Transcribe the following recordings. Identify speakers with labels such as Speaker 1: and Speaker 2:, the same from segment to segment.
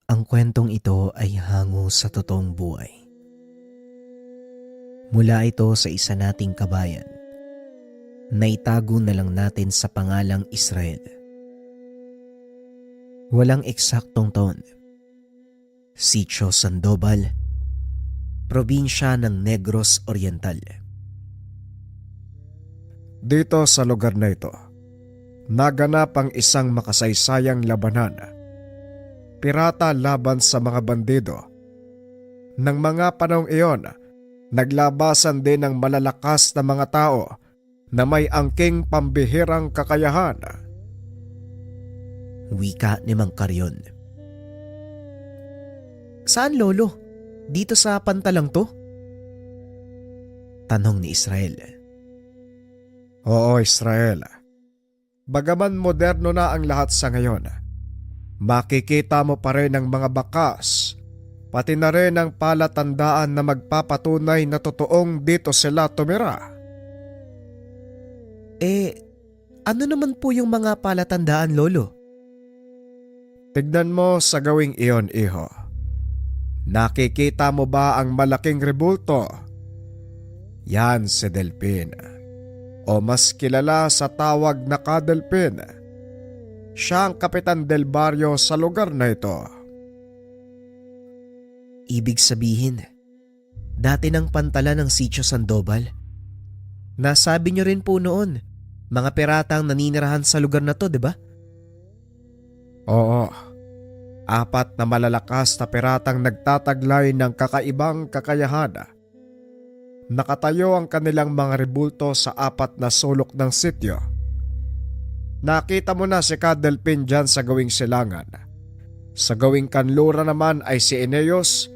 Speaker 1: Ang kwentong ito ay hango sa totoong buhay. Mula ito sa isa nating kabayan na itago na lang natin sa pangalang Israel. Walang eksaktong taon. Sitio Sandoval, probinsya ng Negros Oriental.
Speaker 2: Dito sa lugar na ito, naganap ang isang makasaysayang labanan. Pirata laban sa mga bandido. Nang mga panahong iyon, naglabasan din ng malalakas na mga tao na may angking pambihirang kakayahan.
Speaker 1: Wika ni Mang Karyon. Saan, Lolo? Dito sa pantalang to? Tanong ni Israel.
Speaker 2: Oo, Israel. Bagaman moderno na ang lahat sa ngayon, makikita mo pa rin ang mga bakas, pati na rin ang palatandaan na magpapatunay na totoong dito sila tumira.
Speaker 1: Ano naman po yung mga palatandaan, Lolo?
Speaker 2: Tignan mo sa gawing iyon, iho. Nakikita mo ba ang malaking rebulto? Yan si Delpin. O mas kilala sa tawag na Kadelpin. Siya ang kapitan del baryo sa lugar na ito.
Speaker 1: Ibig sabihin, dati ng pantalan ng Sitio Sandoval. Nasabi niyo rin po noon, mga piratang naninirahan sa lugar na to, di ba?
Speaker 2: Oo. 4 na malalakas na piratang nagtataglay ng kakaibang kakayahan. Nakatayo ang kanilang mga rebulto sa 4 na sulok ng sityo. Nakita mo na si Kadelpin dyan sa gawing silangan. Sa gawing kanlura naman ay si Eneos,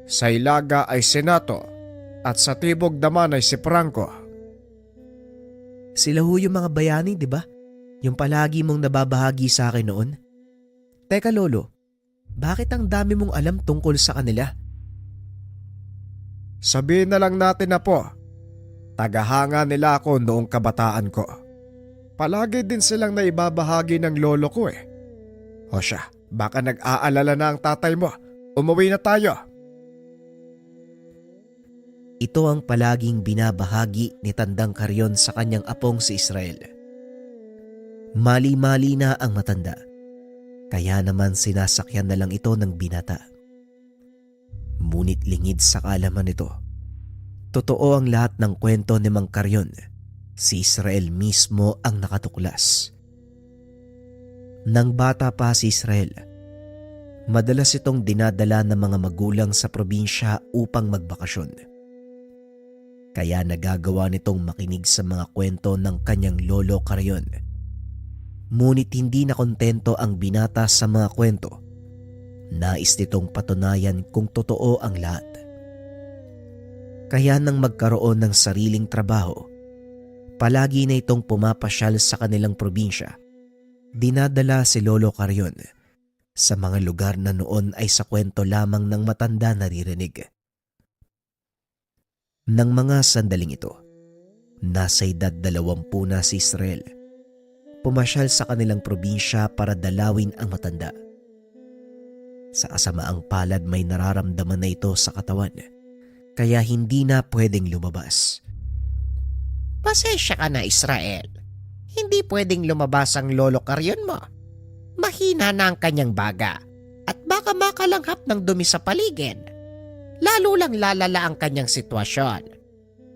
Speaker 2: sa ilaga ay si Nato, at sa tibog naman ay si Franco.
Speaker 1: Sila ho yung mga bayani, di ba? Yung palagi mong nababahagi sa akin noon. Teka, Lolo, bakit ang dami mong alam tungkol sa kanila?
Speaker 2: Sabihin na lang natin na po, tagahanga nila ako noong kabataan ko. Palagi din silang naibabahagi ng lolo ko eh. O siya, baka nag-aalala na ang tatay mo. Umuwi na tayo.
Speaker 1: Ito ang palaging binabahagi ni Tandang Karyon sa kanyang apong si Israel. Mali-mali na ang matanda, kaya naman sinasakyan na lang ito ng binata. Ngunit lingid sa kaalaman nito, totoo ang lahat ng kwento ni Mang Karyon. Si Israel mismo ang nakatuklas. Nang bata pa si Israel, madalas itong dinadala ng mga magulang sa probinsya upang magbakasyon. Kaya nagagawa nitong makinig sa mga kwento ng kanyang lolo Karyon. Ngunit hindi na kontento ang binata sa mga kwento. Nais nitong patunayan kung totoo ang lahat. Kaya nang magkaroon ng sariling trabaho, palagi na itong pumapasyal sa kanilang probinsya. Dinadala si Lolo Karyon sa mga lugar na noon ay sa kwento lamang ng matanda naririnig. Nang mga sandaling ito, nasa edad 20 na si Israel. Pumasyal sa kanilang probinsya para dalawin ang matanda. Sa kasamaang palad may nararamdaman na ito sa katawan, kaya hindi na pwedeng lumabas.
Speaker 3: Pasensya ka na, Israel. Hindi pwedeng lumabas ang lolo Karyon mo. Mahina na ang kanyang baga at baka makalanghap ng dumi sa paligid. Lalo lang lalala ang kanyang sitwasyon.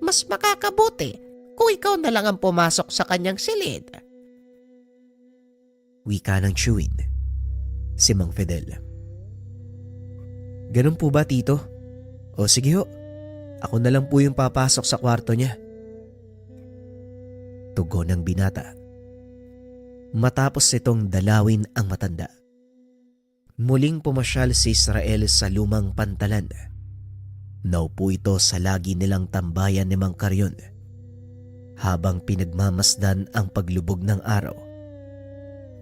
Speaker 3: Mas makakabuti kung ikaw na lang ang pumasok sa kanyang silid.
Speaker 1: Wika ng chewin si Mang Fidel. Ganun po ba, Tito? O sige ho, ako na lang po yung papasok sa kwarto niya. Tugon ng binata. Matapos itong dalawin ang matanda, muling pumasyal si Israel sa lumang pantalan. Naupo ito sa lagi nilang tambayan ni Mang Karyon. Habang pinagmamasdan ang paglubog ng araw,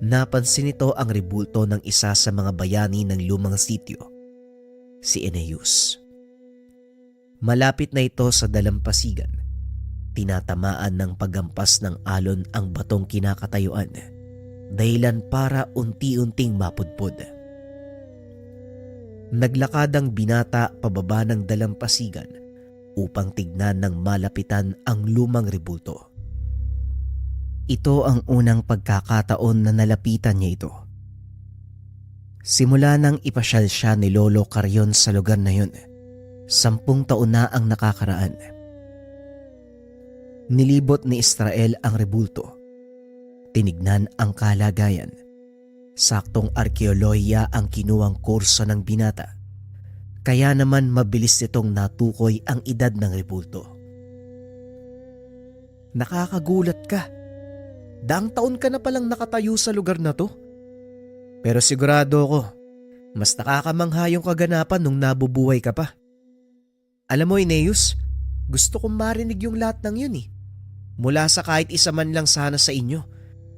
Speaker 1: napansin ito ang rebulto ng isa sa mga bayani ng lumang sityo, si Eneus. Malapit na ito sa dalampasigan. Tinatamaan ng paggampas ng alon ang batong kinakatayuan, dahilan para unti-unting mapudpod. Naglakad ang binata pababa ng dalampasigan upang tignan ng malapitan ang lumang rebulto. Ito ang unang pagkakataon na nalapitan niya ito. Simula nang ipasyal siya ni Lolo Carrion sa lugar na yun, 10 taon na ang nakakaraan. Nilibot ni Israel ang rebulto. Tinignan ang kalagayan. Saktong arkeolohiya ang kinuwang kurso ng binata. Kaya naman mabilis nitong natukoy ang edad ng rebulto. Nakakagulat ka. Daang taon ka na palang nakatayo sa lugar na to. Pero sigurado ako, mas nakakamangha yung kaganapan nung nabubuhay ka pa. Alam mo, Aeneas, gusto kong marinig yung lahat ng yun eh. Mula sa kahit isa man lang sana sa inyo.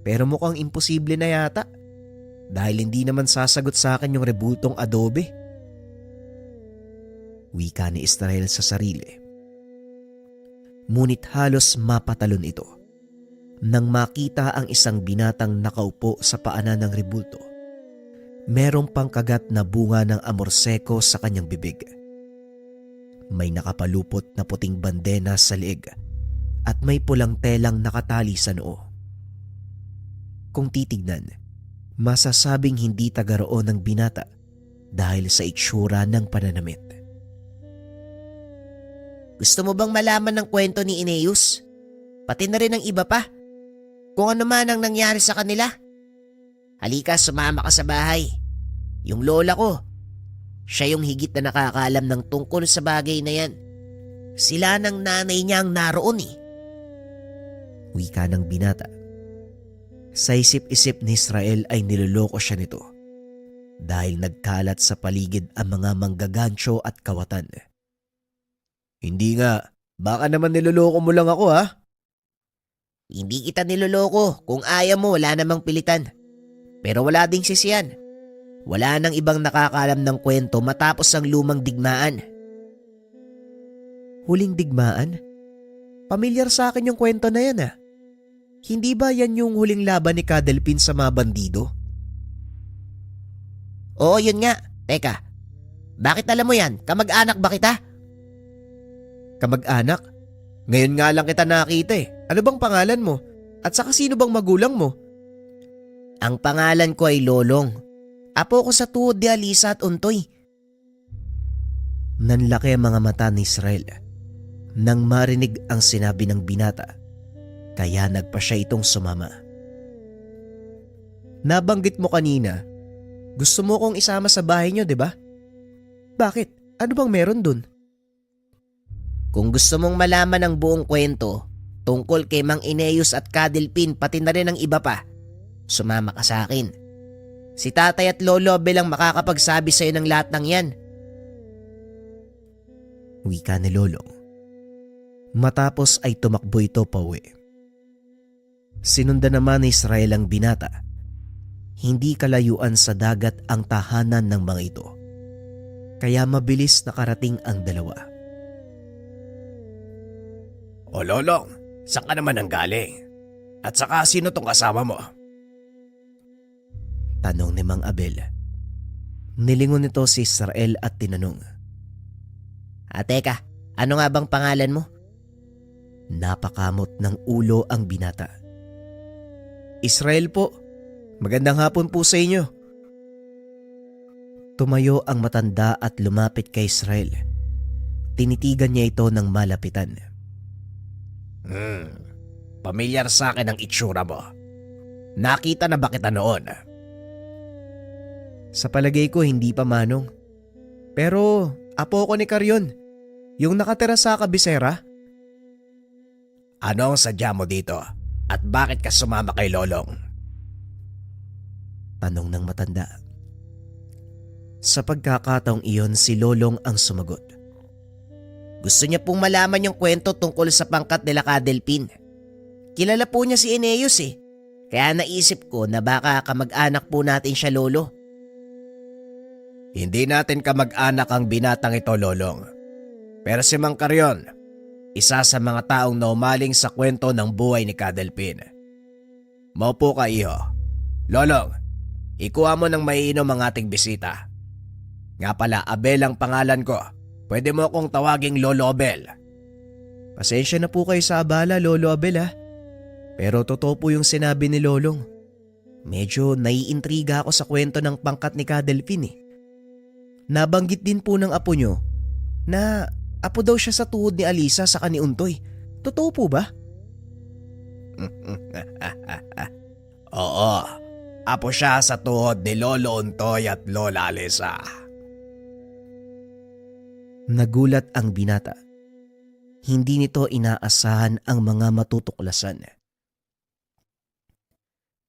Speaker 1: Pero mukhang imposible na yata. Dahil hindi naman sasagot sa akin yung rebultong adobe. Wika ni Israel sa sarili. Ngunit halos mapatalon ito nang makita ang isang binatang nakaupo sa paanan ng rebulto. Merong pangkagat na bunga ng amorseko sa kanyang bibig. May nakapalupot na puting bandena sa leeg at may pulang telang nakatali sa noo. Kung titignan, masasabing hindi taga roon ng binata dahil sa itsura ng pananamit.
Speaker 3: Gusto mo bang malaman ng kwento ni Aeneas? Pati na rin ng iba pa. Kung ano man ang nangyari sa kanila. Halika, sumama ka sa bahay. Yung lola ko, siya yung higit na nakakaalam ng tungkol sa bagay na yan. Sila ng nanay niya ang naroon eh.
Speaker 1: Wika ng binata. Sa isip-isip ni Israel ay niloloko siya nito dahil nagkalat sa paligid ang mga manggagancho at kawatan. Hindi nga, baka naman niloloko mo lang ako ha?
Speaker 3: Hindi kita niloloko. Kung ayaw mo, wala namang pilitan. Pero wala ding sisiyan. Wala nang ibang nakakaalam ng kwento matapos ang lumang digmaan.
Speaker 1: Huling digmaan? Pamilyar sa akin yung kwento na yan ah. Hindi ba yan yung huling laban ni Cadelpin sa mga bandido?
Speaker 3: Oo, yun nga. Teka, bakit alam mo yan? Kamag-anak ba kita?
Speaker 1: Kamag-anak? Ngayon nga lang kita nakita eh. Ano bang pangalan mo? At saka sino bang magulang mo?
Speaker 3: Ang pangalan ko ay Lolong. Apo ko sa tuhod ni Alisa at Untoy.
Speaker 1: Nanlaki ang mga mata ni Israel nang marinig ang sinabi ng binata. Kaya nagpa siya itong sumama. Nabanggit mo kanina, gusto mo kong isama sa bahay niyo, di ba? Bakit? Ano bang meron dun?
Speaker 3: Kung gusto mong malaman ang buong kwento tungkol kay Mang Aeneas at Cadelpin pati na rin ang iba pa, sumama ka sa akin. Si tatay at lolo bilang makakapagsabi sa'yo ng lahat ng yan.
Speaker 1: Wika ni Lolong. Matapos ay tumakbo ito pauwi. Sinundan naman ni Israel ang binata. Hindi kalayuan sa dagat ang tahanan ng mga ito. Kaya mabilis nakarating ang dalawa.
Speaker 2: O Lolong, saan ka naman ang galing? At saka sino tong kasama mo?
Speaker 1: Tanong ni Mang Abel. Nilingon nito si Israel at tinanong.
Speaker 3: Teka, ano nga bang pangalan mo?
Speaker 1: Napakamot ng ulo ang binata. Israel po. Magandang hapon po sa inyo. Tumayo ang matanda at lumapit kay Israel. Tinitigan niya ito ng malapitan.
Speaker 2: Pamilyar sa akin ang itsura mo. Nakita na ba kita noon?
Speaker 1: Sa palagay ko hindi pa, Manong. Pero apo ko ni Carrion, yung nakatira sa kabisera.
Speaker 2: Ano ang sadya mo dito? At bakit ka sumama kay Lolong?
Speaker 1: Tanong ng matanda. Sa pagkakataong iyon, si Lolong ang sumagot.
Speaker 3: Gusto niya pong malaman yung kwento tungkol sa pangkat nila Cadelpin. Kilala po niya si Aeneas eh. Kaya naisip ko na baka kamag-anak po natin siya, Lolo.
Speaker 2: Hindi natin kamag-anak ang binatang ito, Lolong. Pero si Mang Carrion, isa sa mga taong naumaling sa kwento ng buhay ni Cadelpin. Maupo ka, iho. Lolong, ikuha mo ng maiinom ang ating bisita.
Speaker 3: Nga pala, Abel ang pangalan ko. Pwede mo akong tawaging Lolo Abel.
Speaker 1: Pasensya na po kayo sa abala, Lolo Abel ha. Pero totoo po yung sinabi ni Lolong. Medyo naiintriga ako sa kwento ng pangkat ni Kadelphin eh. Nabanggit din po ng apo nyo na apo daw siya sa tuhod ni Alisa sa ni Untoy. Totoo po ba?
Speaker 3: Oo, apo siya sa tuhod ni Lolo Untoy at Lola Alisa.
Speaker 1: Nagulat ang binata. Hindi nito inaasahan ang mga matutuklasan.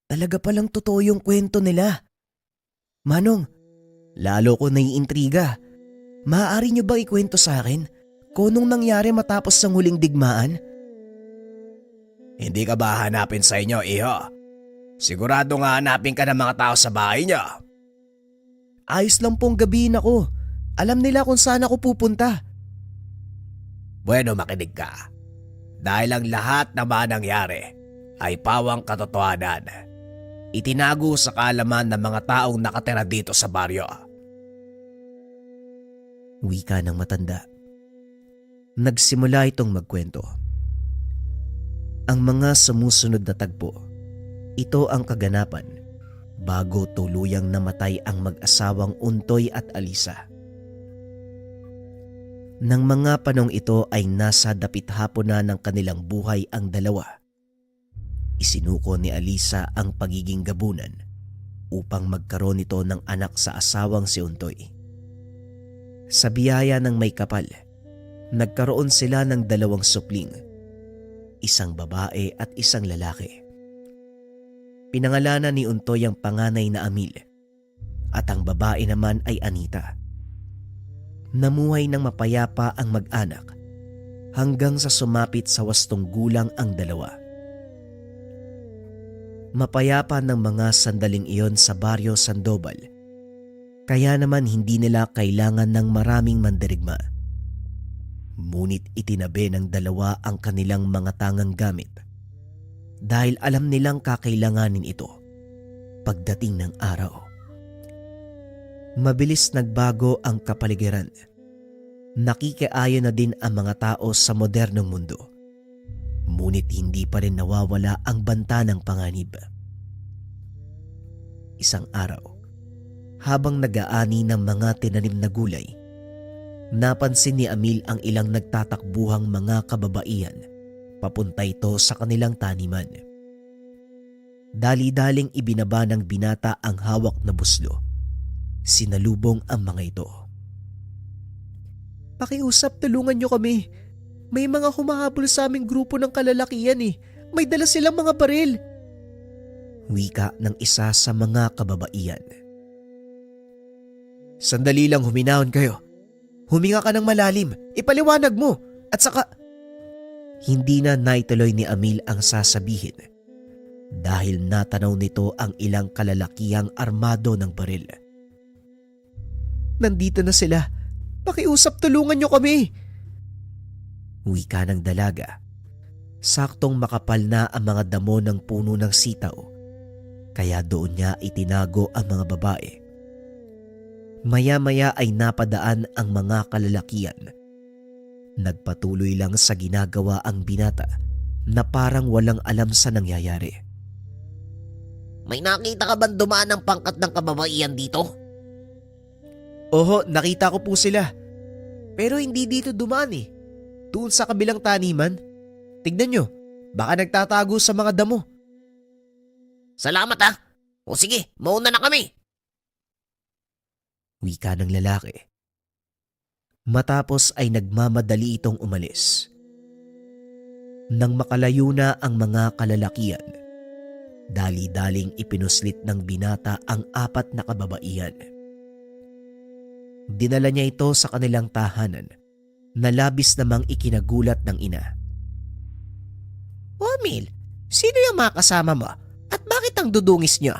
Speaker 1: Talaga palang totoo yung kwento nila. Manong, lalo ko naiintriga. Maaari niyo bang ikwento sa akin kung anong nangyari matapos ng huling digmaan?
Speaker 3: Hindi ka ba hanapin sa inyo, iho? Sigurado nga hanapin ka ng mga tao sa bahay niyo.
Speaker 1: Ayos lang pong gabihin ako. Alam nila kung saan ako pupunta.
Speaker 3: Bueno, makinig ka. Dahil ang lahat na nangyari ay pawang katotohanan. Itinago sa kaalaman ng mga taong nakatira dito sa baryo.
Speaker 1: Wika ng matanda. Nagsimula itong magkwento. Ang mga sumusunod na tagpo, ito ang kaganapan bago tuluyang namatay ang mag-asawang Untoy at Alisa. Nang mga panong ito ay nasa dapit hapon na ng kanilang buhay ang dalawa, isinuko ni Alisa ang pagiging gabunan upang magkaroon ito ng anak sa asawang si Untoy. Sa biyaya ng may kapal, nagkaroon sila ng 2 supling, isang babae at isang lalaki. Pinangalanan ni Untoy ang panganay na Amil at ang babae naman ay Anita. Namuhay ng mapayapa ang mag-anak hanggang sa sumapit sa 8 gulang ang dalawa. Mapayapa ng mga sandaling iyon sa baryo Sandoval, kaya naman hindi nila kailangan ng maraming mandirigma. Ngunit itinabi ng dalawa ang kanilang mga tangang gamit dahil alam nilang kakailanganin ito pagdating ng araw. Mabilis nagbago ang kapaligiran. Nakikiayon na din ang mga tao sa modernong mundo. Ngunit hindi pa rin nawawala ang banta ng panganib. Isang araw, habang nag-aani ng mga tinanim na gulay, napansin ni Amil ang ilang nagtatakbuhang mga kababaihan papunta ito sa kanilang taniman. Dali-daling ibinaba ng binata ang hawak na buslo. Sinalubong ang mga ito. Pakiusap, tulungan niyo kami. May mga humahabol sa aming grupo ng kalalakihan eh. May dala silang mga baril. Wika ng isa sa mga kababaihan. Sandali lang, huminahon kayo. Huminga ka ng malalim. Ipaliwanag mo. At saka... Hindi na naituloy ni Amil ang sasabihin dahil natanaw nito ang ilang kalalakihang armado ng baril. Nandito na sila. Pakiusap, tulungan niyo kami. Wika ng dalaga. Saktong makapal na ang mga damo ng puno ng sitaw, kaya doon niya itinago ang mga babae. Maya-maya ay napadaan ang mga kalalakihan. Nagpatuloy lang sa ginagawa ang binata na parang walang alam sa nangyayari.
Speaker 3: May nakita ka bang dumaan ng pangkat ng kababaihan dito?
Speaker 1: Oho, nakita ko po sila. Pero hindi dito dumaan eh. Doon sa kabilang taniman. Tignan nyo, baka nagtatago sa mga damo.
Speaker 3: Salamat ha. O sige, mauna na kami.
Speaker 1: Wika ng lalaki. Matapos ay nagmamadali itong umalis. Nang makalayo na ang mga kalalakihan, dali-daling ipinuslit ng binata ang 4 na kababaihan. Dinala niya ito sa kanilang tahanan na labis namang ikinagulat ng ina.
Speaker 3: Amil, sino yung mga kasama mo? At bakit ang dudungis niyo?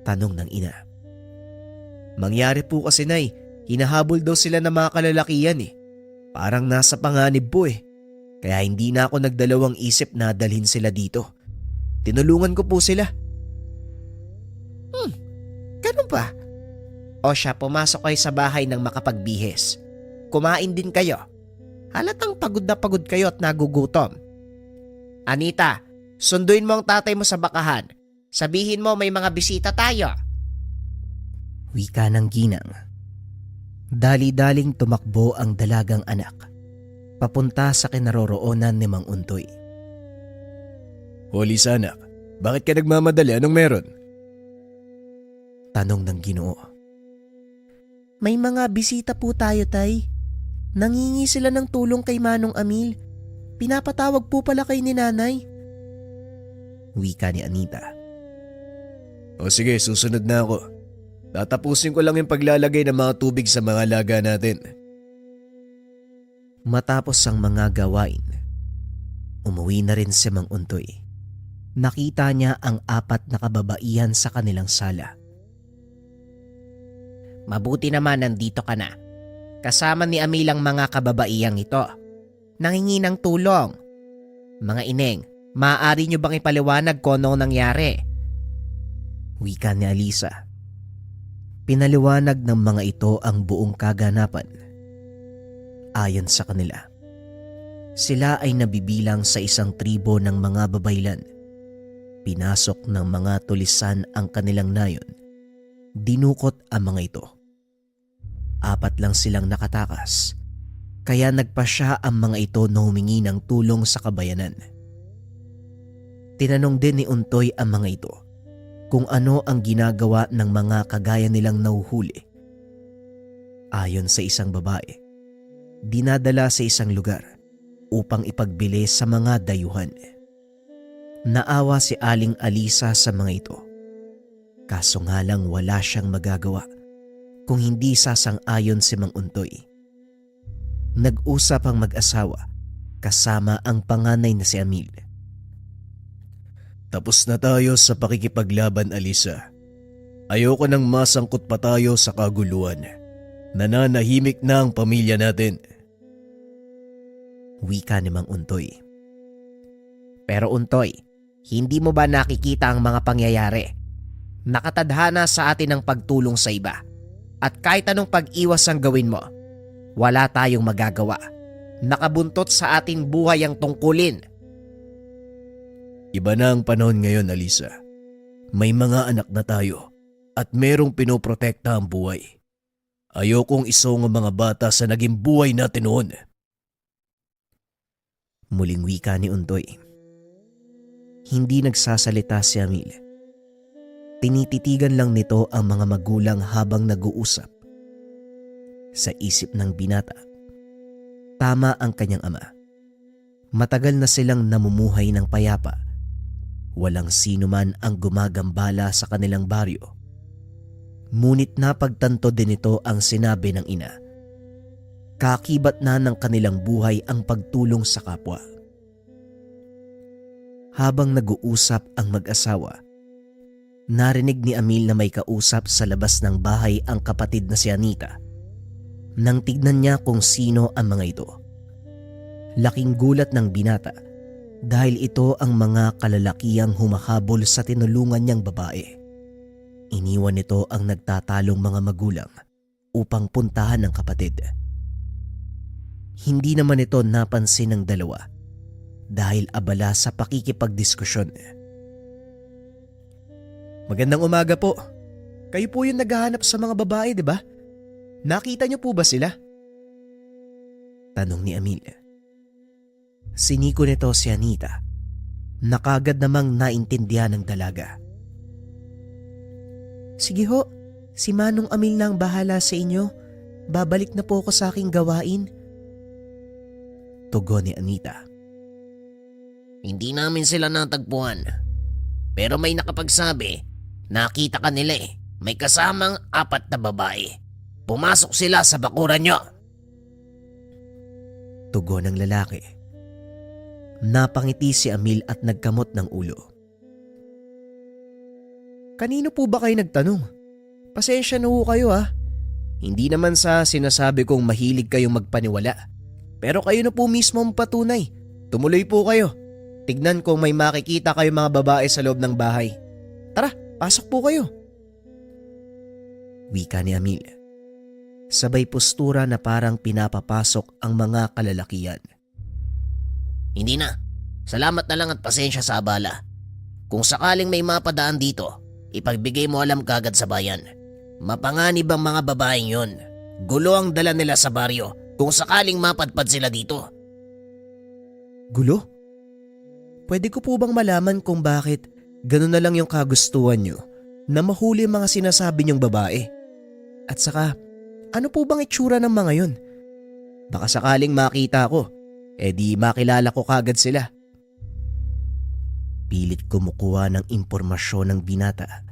Speaker 1: Tanong ng ina. Mangyari po kasi, Nay, hinahabol daw sila ng mga kalalakihan eh. Parang nasa panganib po eh. Kaya hindi na ako nagdalawang isip na dalhin sila dito. Tinulungan ko po sila.
Speaker 3: Ganun ba? O siya, pumasok kayo sa bahay ng makapagbihis. Kumain din kayo. Halatang pagod na pagod kayo at nagugutom. Anita, sunduin mo ang tatay mo sa bakahan. Sabihin mo may mga bisita tayo.
Speaker 1: Wika ng ginang. Dali-daling tumakbo ang dalagang anak papunta sa kinaroroonan ni Mang Untoy.
Speaker 2: Holy sanak, bakit ka nagmamadali? Anong meron?
Speaker 1: Tanong ng Ginoo.
Speaker 3: May mga bisita po tayo, tay. Nangingi sila ng tulong kay Manong Amil. Pinapatawag po pala kay ni nanay.
Speaker 1: Wika ni Anita.
Speaker 2: O sige, susunod na ako. Tatapusin ko lang yung paglalagay ng mga tubig sa mga alaga natin.
Speaker 1: Matapos ang mga gawain, umuwi na rin si Mang Untoy. Nakita niya ang 4 na kababaihan sa kanilang sala.
Speaker 3: Mabuti naman nandito ka na. Kasama ni Amil ang mga kababaiyang ito. Nangingi ng tulong. Mga ineng, maaari nyo bang ipaliwanag kung ano nangyari?
Speaker 1: Wika ni Alisa. Pinaliwanag ng mga ito ang buong kaganapan. Ayon sa kanila, sila ay nabibilang sa isang tribo ng mga babaylan. Pinasok ng mga tulisan ang kanilang nayon. Dinukot ang mga ito. 4 lang silang nakatakas, kaya nagpasya ang mga ito na humingi ng tulong sa kabayanan. Tinanong din ni Untoy ang mga ito kung ano ang ginagawa ng mga kagaya nilang nauhuli. Ayon sa isang babae, dinadala sa isang lugar upang ipagbili sa mga dayuhan. Naawa si Aling Alisa sa mga ito. Kaso nga lang wala siyang magagawa kung hindi sasang-ayon si Mang Untoy. Nag-usap ang mag-asawa kasama ang panganay na si Amil.
Speaker 2: Tapos na tayo sa pakikipaglaban, Alisa. Ayoko nang masangkot pa tayo sa kaguluhan. Nananahimik na ang pamilya natin.
Speaker 1: Wika ni Mang Untoy.
Speaker 3: Pero Untoy, hindi mo ba nakikita ang mga pangyayari? Nakatadhana sa atin ang pagtulong sa iba. At kahit anong pag-iwas ang gawin mo, wala tayong magagawa. Nakabuntot sa ating buhay ang tungkulin.
Speaker 2: Iba na ang panahon ngayon, Alisa. May mga anak na tayo at merong pinoprotekta ang buhay. Ayokong isong ang mga bata sa naging buhay natin noon.
Speaker 1: Muling wika ni Untoy. Hindi nagsasalita si Amil. Tinititigan lang nito ang mga magulang habang nag-uusap. Sa isip ng binata, tama ang kanyang ama. Matagal na silang namumuhay ng payapa. Walang sino man ang gumagambala sa kanilang baryo. Ngunit napagtanto din ito ang sinabi ng ina. Kakibat na ng kanilang buhay ang pagtulong sa kapwa. Habang nag-uusap ang mag-asawa, narinig ni Amil na may kausap sa labas ng bahay ang kapatid na si Anita. Nang tignan niya kung sino ang mga ito, laking gulat ng binata dahil ito ang mga kalalakihang humahabol sa tinulungan niyang babae. Iniwan nito ang nagtatalong mga magulang upang puntahan ng kapatid. Hindi naman ito napansin ng dalawa dahil abala sa pakikipagdiskusyon.
Speaker 2: Magandang umaga po. Kayo po yung naghahanap sa mga babae, di ba? Nakita niyo po ba sila?
Speaker 1: Tanong ni Amil. Siniko nito si Anita. Nakagad namang naintindihan ng dalaga.
Speaker 3: Sige ho, si Manong Amil na ang bahala sa inyo. Babalik na po ako sa aking gawain.
Speaker 1: Tugon ni Anita.
Speaker 3: Hindi namin sila natagpuan. Pero may nakapagsabi, nakita ka nila eh. May kasamang 4 na babae. Pumasok sila sa bakuran nyo.
Speaker 1: Tugon ng lalaki. Napangiti si Amil at nagkamot ng ulo.
Speaker 2: Kanino po ba kayo nagtanong? Pasensya na ho kayo ha. Hindi naman sa sinasabi kong mahilig kayong magpaniwala. Pero kayo na po mismo ang patunay. Tumuloy po kayo. Tignan kung may makikita kayo mga babae sa loob ng bahay. Tara, pasok po kayo.
Speaker 1: Wika ni Amil. Sabay postura na parang pinapapasok ang mga kalalakian.
Speaker 3: Hindi na. Salamat na lang at pasensya sa abala. Kung sakaling may mapadaan dito, ipagbigay mo alam kagad sa bayan. Mapanganib ang mga babaeng yon. Gulo ang dala nila sa baryo kung sakaling mapadpad sila dito.
Speaker 1: Gulo? Pwede ko po bang malaman kung bakit ganun na lang yung kagustuhan nyo na mahuli ang mga sinasabi niyong babae? At saka, ano po bang itsura ng mga yun? Baka sakaling makita ko, di makilala ko kagad sila. Pilit kumukuha ng impormasyon ng binata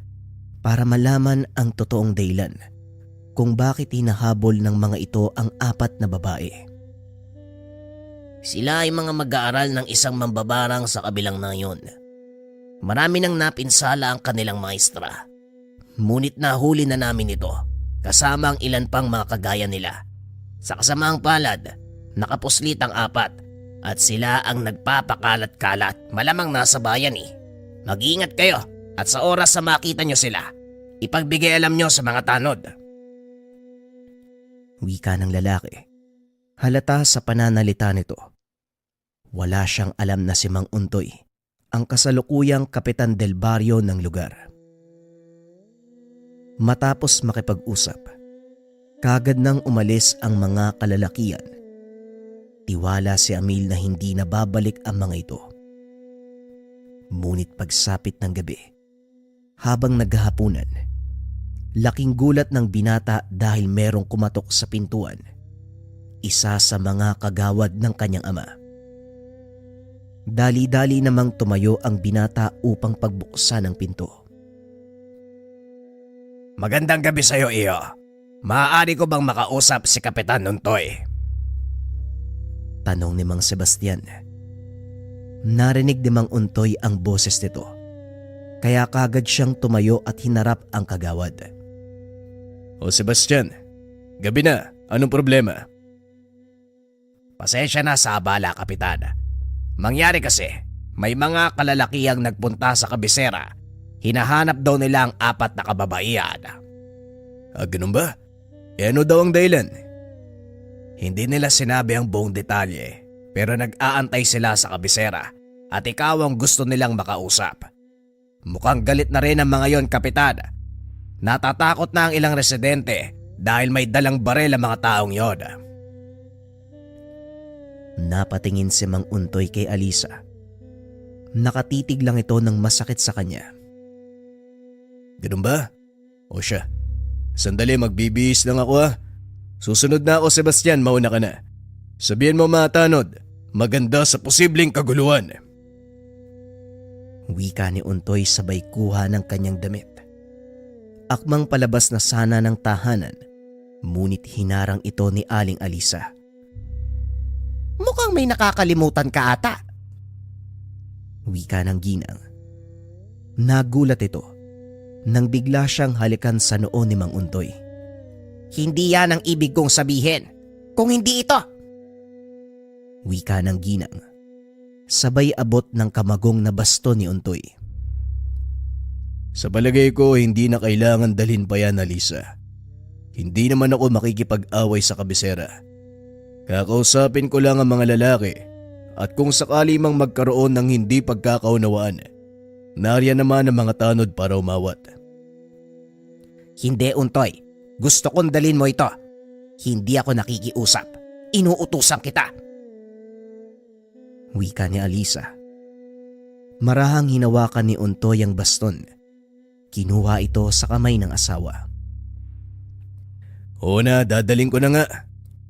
Speaker 1: para malaman ang totoong dahilan kung bakit hinahabol ng mga ito ang 4 na babae.
Speaker 3: Sila ay mga mag-aaral ng isang mambabarang sa kabilang nayon. Marami nang napinsala ang kanilang maestra. Ngunit nahuli na namin ito, kasama ang ilan pang mga kagaya nila. Sa kasamaang palad, nakapuslit ang 4 at sila ang nagpapakalat-kalat. Malamang nasa bayan eh. Mag-iingat kayo at sa oras na makita nyo sila, ipagbigay alam nyo sa mga tanod.
Speaker 1: Wika ng lalaki. Halata sa pananalita nito. Wala siyang alam na si Mang Untoy, ang kasalukuyang kapitan del baryo ng lugar. Matapos makipag-usap, kagad nang umalis ang mga kalalakian. Tiwala si Amil na hindi na babalik ang mga ito. Ngunit pagsapit ng gabi, habang naghahapunan, laking gulat ng binata dahil merong kumatok sa pintuan. Isa sa mga kagawad ng kanyang ama. Dali-dali namang tumayo ang binata upang pagbuksan ang pinto.
Speaker 3: Magandang gabi sa iyo, iyo. Maaari ko bang makausap si Kapitan Untoy?
Speaker 1: Tanong ni Mang Sebastian. Narinig ni Mang Untoy ang boses nito, kaya kagad siyang tumayo at hinarap ang kagawad.
Speaker 2: O Sebastian, gabi na. Anong problema?
Speaker 3: Pasensya na sa abala, Kapitan. Mangyari kasi, may mga kalalakihang nagpunta sa kabisera. Hinahanap daw nila ang 4 na kababaihan.
Speaker 2: Ganun ba? Ano daw ang dahilan?
Speaker 3: Hindi nila sinabi ang buong detalye, pero nag-aantay sila sa kabisera at ikaw ang gusto nilang makausap. Mukhang galit na rin ang mga yon, Kapitan. Natatakot na ang ilang residente dahil may dalang barel ang mga taong yon.
Speaker 1: Napatingin si Mang Untoy kay Alisa. Nakatitig lang ito ng masakit sa kanya.
Speaker 2: Ganun ba? O siya, sandali magbibihis lang ako . Susunod na ako, Sebastian, mauna ka na. Sabihin mo mga tanod, maganda sa posibleng kaguluhan.
Speaker 1: Wika ni Untoy sabay kuha ng kanyang damit. Akmang palabas na sana ng tahanan, ngunit hinarang ito ni Aling Alisa.
Speaker 3: Mukhang may nakakalimutan ka ata.
Speaker 1: Wika ng ginang. Nagulat ito nang bigla siyang halikan sa noo ni Mang Untoy.
Speaker 3: Hindi yan ang ibig kong sabihin. Kung hindi ito.
Speaker 1: Wika ng ginang. Sabay abot ng kamagong na baston ni Untoy.
Speaker 2: Sa palagay ko, hindi na kailangan dalhin pa yan, Alisa. Hindi naman ako makikipag-away sa kabisera. Kakausapin ko lang ang mga lalaki at kung sakali mang magkaroon ng hindi pagkakaunawaan, nariyan naman ang mga tanod para umawat.
Speaker 3: Hindi, Untoy. Gusto kong dalhin mo ito. Hindi ako nakikiusap. Inuutusan kita.
Speaker 1: Wika ni Alisa. Marahang hinawakan ni Untoy ang baston. Kinuha ito sa kamay ng asawa.
Speaker 2: Oo na, dadaling ko na nga.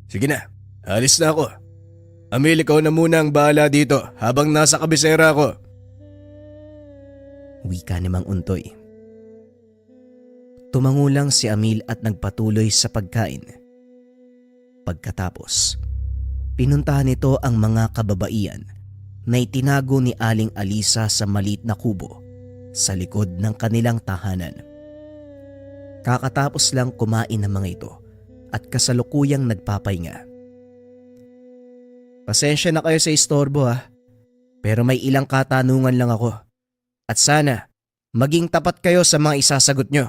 Speaker 2: Sige na, alis na ako. Amil, ikaw na muna ang bahala dito habang nasa kabisera ako.
Speaker 1: Wika ni Mang Untoy. Tumango lang si Amil at nagpatuloy sa pagkain. Pagkatapos, pinuntahan nito ang mga kababaihan na itinago ni Aling Alisa sa maliit na kubo sa likod ng kanilang tahanan. Kakatapos lang kumain ng mga ito at kasalukuyang nagpapahinga. Pasensya na kayo sa istorbo pero may ilang katanungan lang ako at sana maging tapat kayo sa mga isasagot nyo.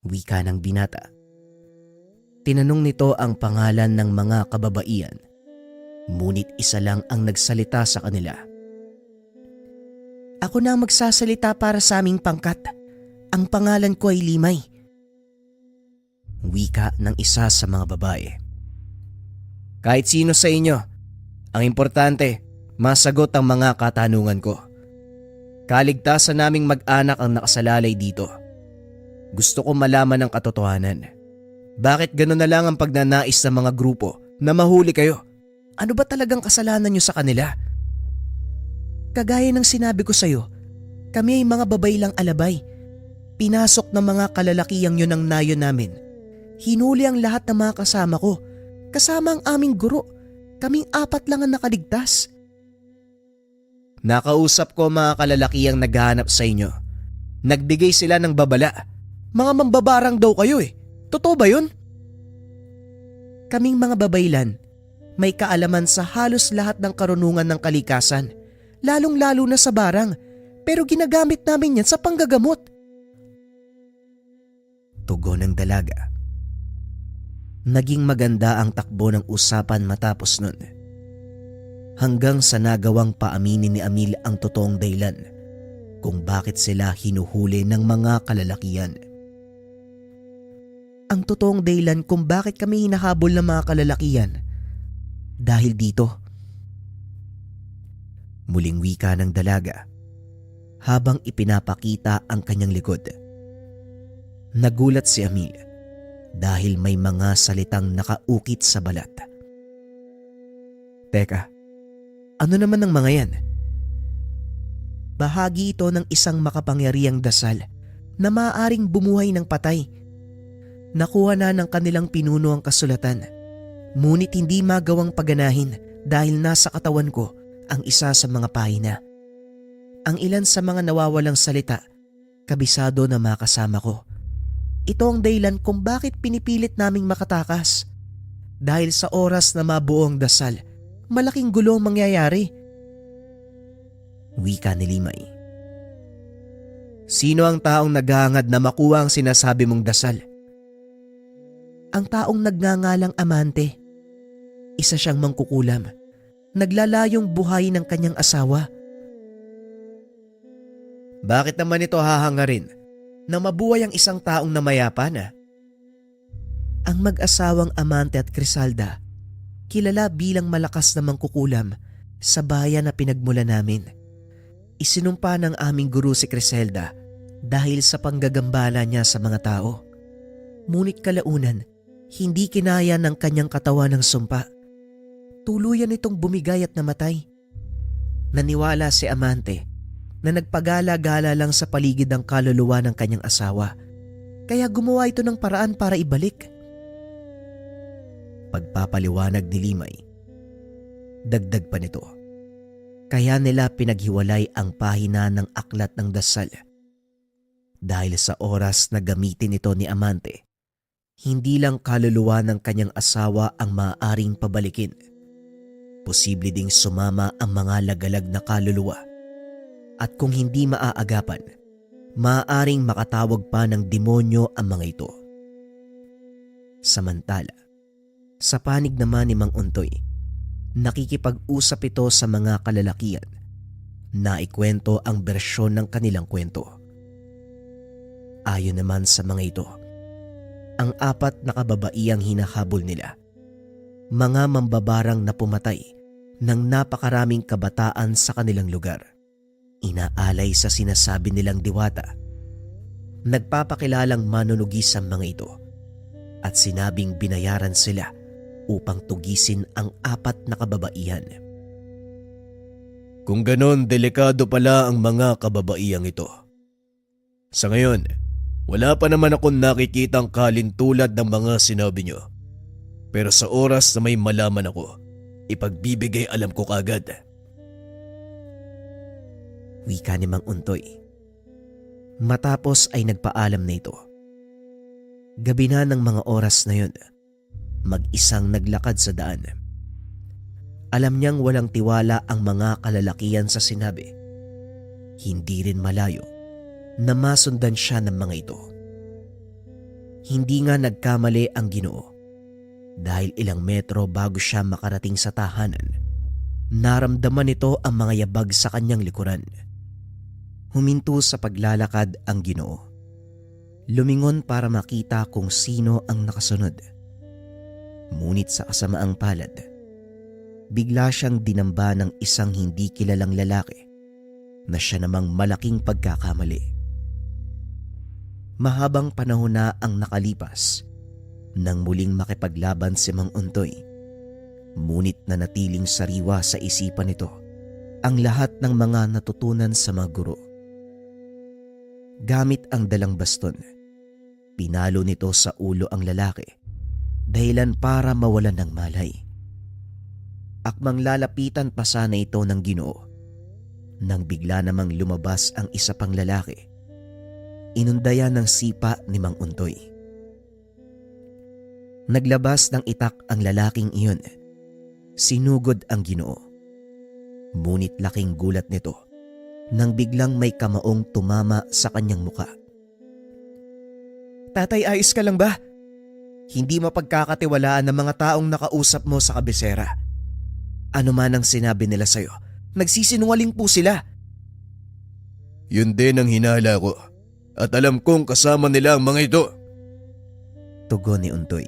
Speaker 1: Wika ng binata. Tinanong nito ang pangalan ng mga kababaihan, ngunit isa lang ang nagsalita sa kanila. Ako na ang magsasalita para sa aming pangkat. Ang pangalan ko ay Limay. Wika ng isa sa mga babae. Kahit sino sa inyo, ang importante, masagot ang mga katanungan ko. Kaligtasan naming mag-anak ang nakasalalay dito. Gusto ko malaman ang katotohanan. Bakit gano'n na lang ang pagnanais ng mga grupo na mahuli kayo? Ano ba talagang kasalanan nyo sa kanila? Kagaya ng sinabi ko sa'yo, kami ay mga babay lang alabay. Pinasok ng mga kalalakiyang yun ang nayo namin. Hinuli ang lahat ng mga kasama ko, kasama ang aming guro. Kaming 4 lang ang nakaligtas. Nakausap ko mga kalalakiyang naghahanap sa inyo. Nagbigay sila ng babala. Mga mambabarang daw kayo eh. Totoo ba yun? Kaming mga babaylan, may kaalaman sa halos lahat ng karunungan ng kalikasan, lalong-lalo na sa barang, pero ginagamit namin yan sa panggagamot. Tugon ng dalaga. Naging maganda ang takbo ng usapan matapos nun. Hanggang sa nagawang paaminin ni Amil ang totoong dahilan kung bakit sila hinuhuli ng mga kalalakihan. Ang totoong dahilan kung bakit kami hinahabol ng mga kalalakihan dahil dito. Muling wika ng dalaga habang ipinapakita ang kanyang likod. Nagulat si Amil dahil may mga salitang nakaukit sa balat. Teka, ano naman ang mga yan? Bahagi ito ng isang makapangyarihang dasal na maaaring bumuhay ng patay. Nakuha na ng kanilang pinuno ang kasulatan, ngunit hindi magawang paganahin dahil nasa katawan ko ang isa sa mga pahina. Ang ilan sa mga nawawalang salita, kabisado na mga kasama ko. Ito ang dahilan kung bakit pinipilit naming makatakas. Dahil sa oras na mabuo ang dasal, malaking gulo ang mangyayari. Wika ni Limay. Sino ang taong naghahangad na makuha ang sinasabi mong dasal? Ang taong nagngangalang Amante. Isa siyang mangkukulam. Naglalayong buhay ng kanyang asawa. Bakit naman ito hahangarin na mabuhay ang isang taong namayapa? Ang mag-asawang Amante at Crisalda, kilala bilang malakas na mangkukulam sa bayan na pinagmula namin. Isinumpa ng aming guru si Criselda dahil sa panggagambala niya sa mga tao. Ngunit kalaunan, hindi kinaya ng kanyang katawan ng sumpa. Tuluyan itong bumigay at namatay. Naniwala si Amante na nagpagala-gala lang sa paligid ng kaluluwa ng kanyang asawa, kaya gumawa ito ng paraan para ibalik. Pagpapaliwanag ni Limay, dagdag pa nito, kaya nila pinaghiwalay ang pahina ng aklat ng dasal. Dahil sa oras na gamitin ito ni Amante, hindi lang kaluluwa ng kanyang asawa ang maaaring pabalikin. Posible ding sumama ang mga lagalag na kaluluwa. At kung hindi maaagapan, maaaring makatawag pa ng demonyo ang mga ito. Samantala, sa panig naman ni Mang Untoy, nakikipag-usap ito sa mga kalalakihan na ikwento ang bersyon ng kanilang kwento. Ayon naman sa mga ito, ang 4 na kababaihang hinahabol nila, mga mambabarang na pumatay ng napakaraming kabataan sa kanilang lugar. Inaalay sa sinasabi nilang diwata. Nagpapakilalang manunugis ang mga ito at sinabing binayaran sila upang tugisin ang 4 na kababaihan. Kung ganon, delikado pala ang mga kababaihang ito. Sa ngayon, wala pa naman akong nakikitang kalintulad ng mga sinabi nyo. Pero sa oras na may malaman ako, ipagbibigay alam ko kagad. Wika ni Mang Untoy. Matapos ay nagpaalam na ito. Gabi na ng mga oras na yun, mag-isang naglakad sa daan. Alam niyang walang tiwala ang mga kalalakihan sa sinabi. Hindi rin malayo na masundan siya ng mga ito. Hindi nga nagkamali ang Ginoo. Dahil ilang metro bago siya makarating sa tahanan, naramdaman nito ang mga yabag sa kanyang likuran. Huminto sa paglalakad ang Ginoo. Lumingon para makita kung sino ang nakasunod. Ngunit sa kasamaang palad, bigla siyang dinamba ng isang hindi kilalang lalaki na siya namang malaking pagkakamali. Mahabang panahon na ang nakalipas nang muling makipaglaban si Mang Untoy. Ngunit nanatiling sariwa sa isipan nito ang lahat ng mga natutunan sa mga guro. Gamit ang dalang baston, pinalo nito sa ulo ang lalaki, dahilan para mawalan ng malay. Akmang lalapitan pa sana ito ng Ginoo, nang bigla namang lumabas ang isa pang lalaki. Inundayan ng sipa ni Mang Untoy. Naglabas ng itak ang lalaking iyon. Sinugod ang Ginoo. Ngunit laking gulat nito nang biglang may kamaong tumama sa kanyang muka. "Tatay, ayos ka lang ba? Hindi mapagkakatiwalaan ng mga taong nakausap mo sa kabisera. Ano man ang sinabi nila sa'yo, nagsisinungaling po sila."
Speaker 2: Yun din ang hinala ko. At alam kong kasama nila ang mga ito.
Speaker 1: Tugon ni Untoy.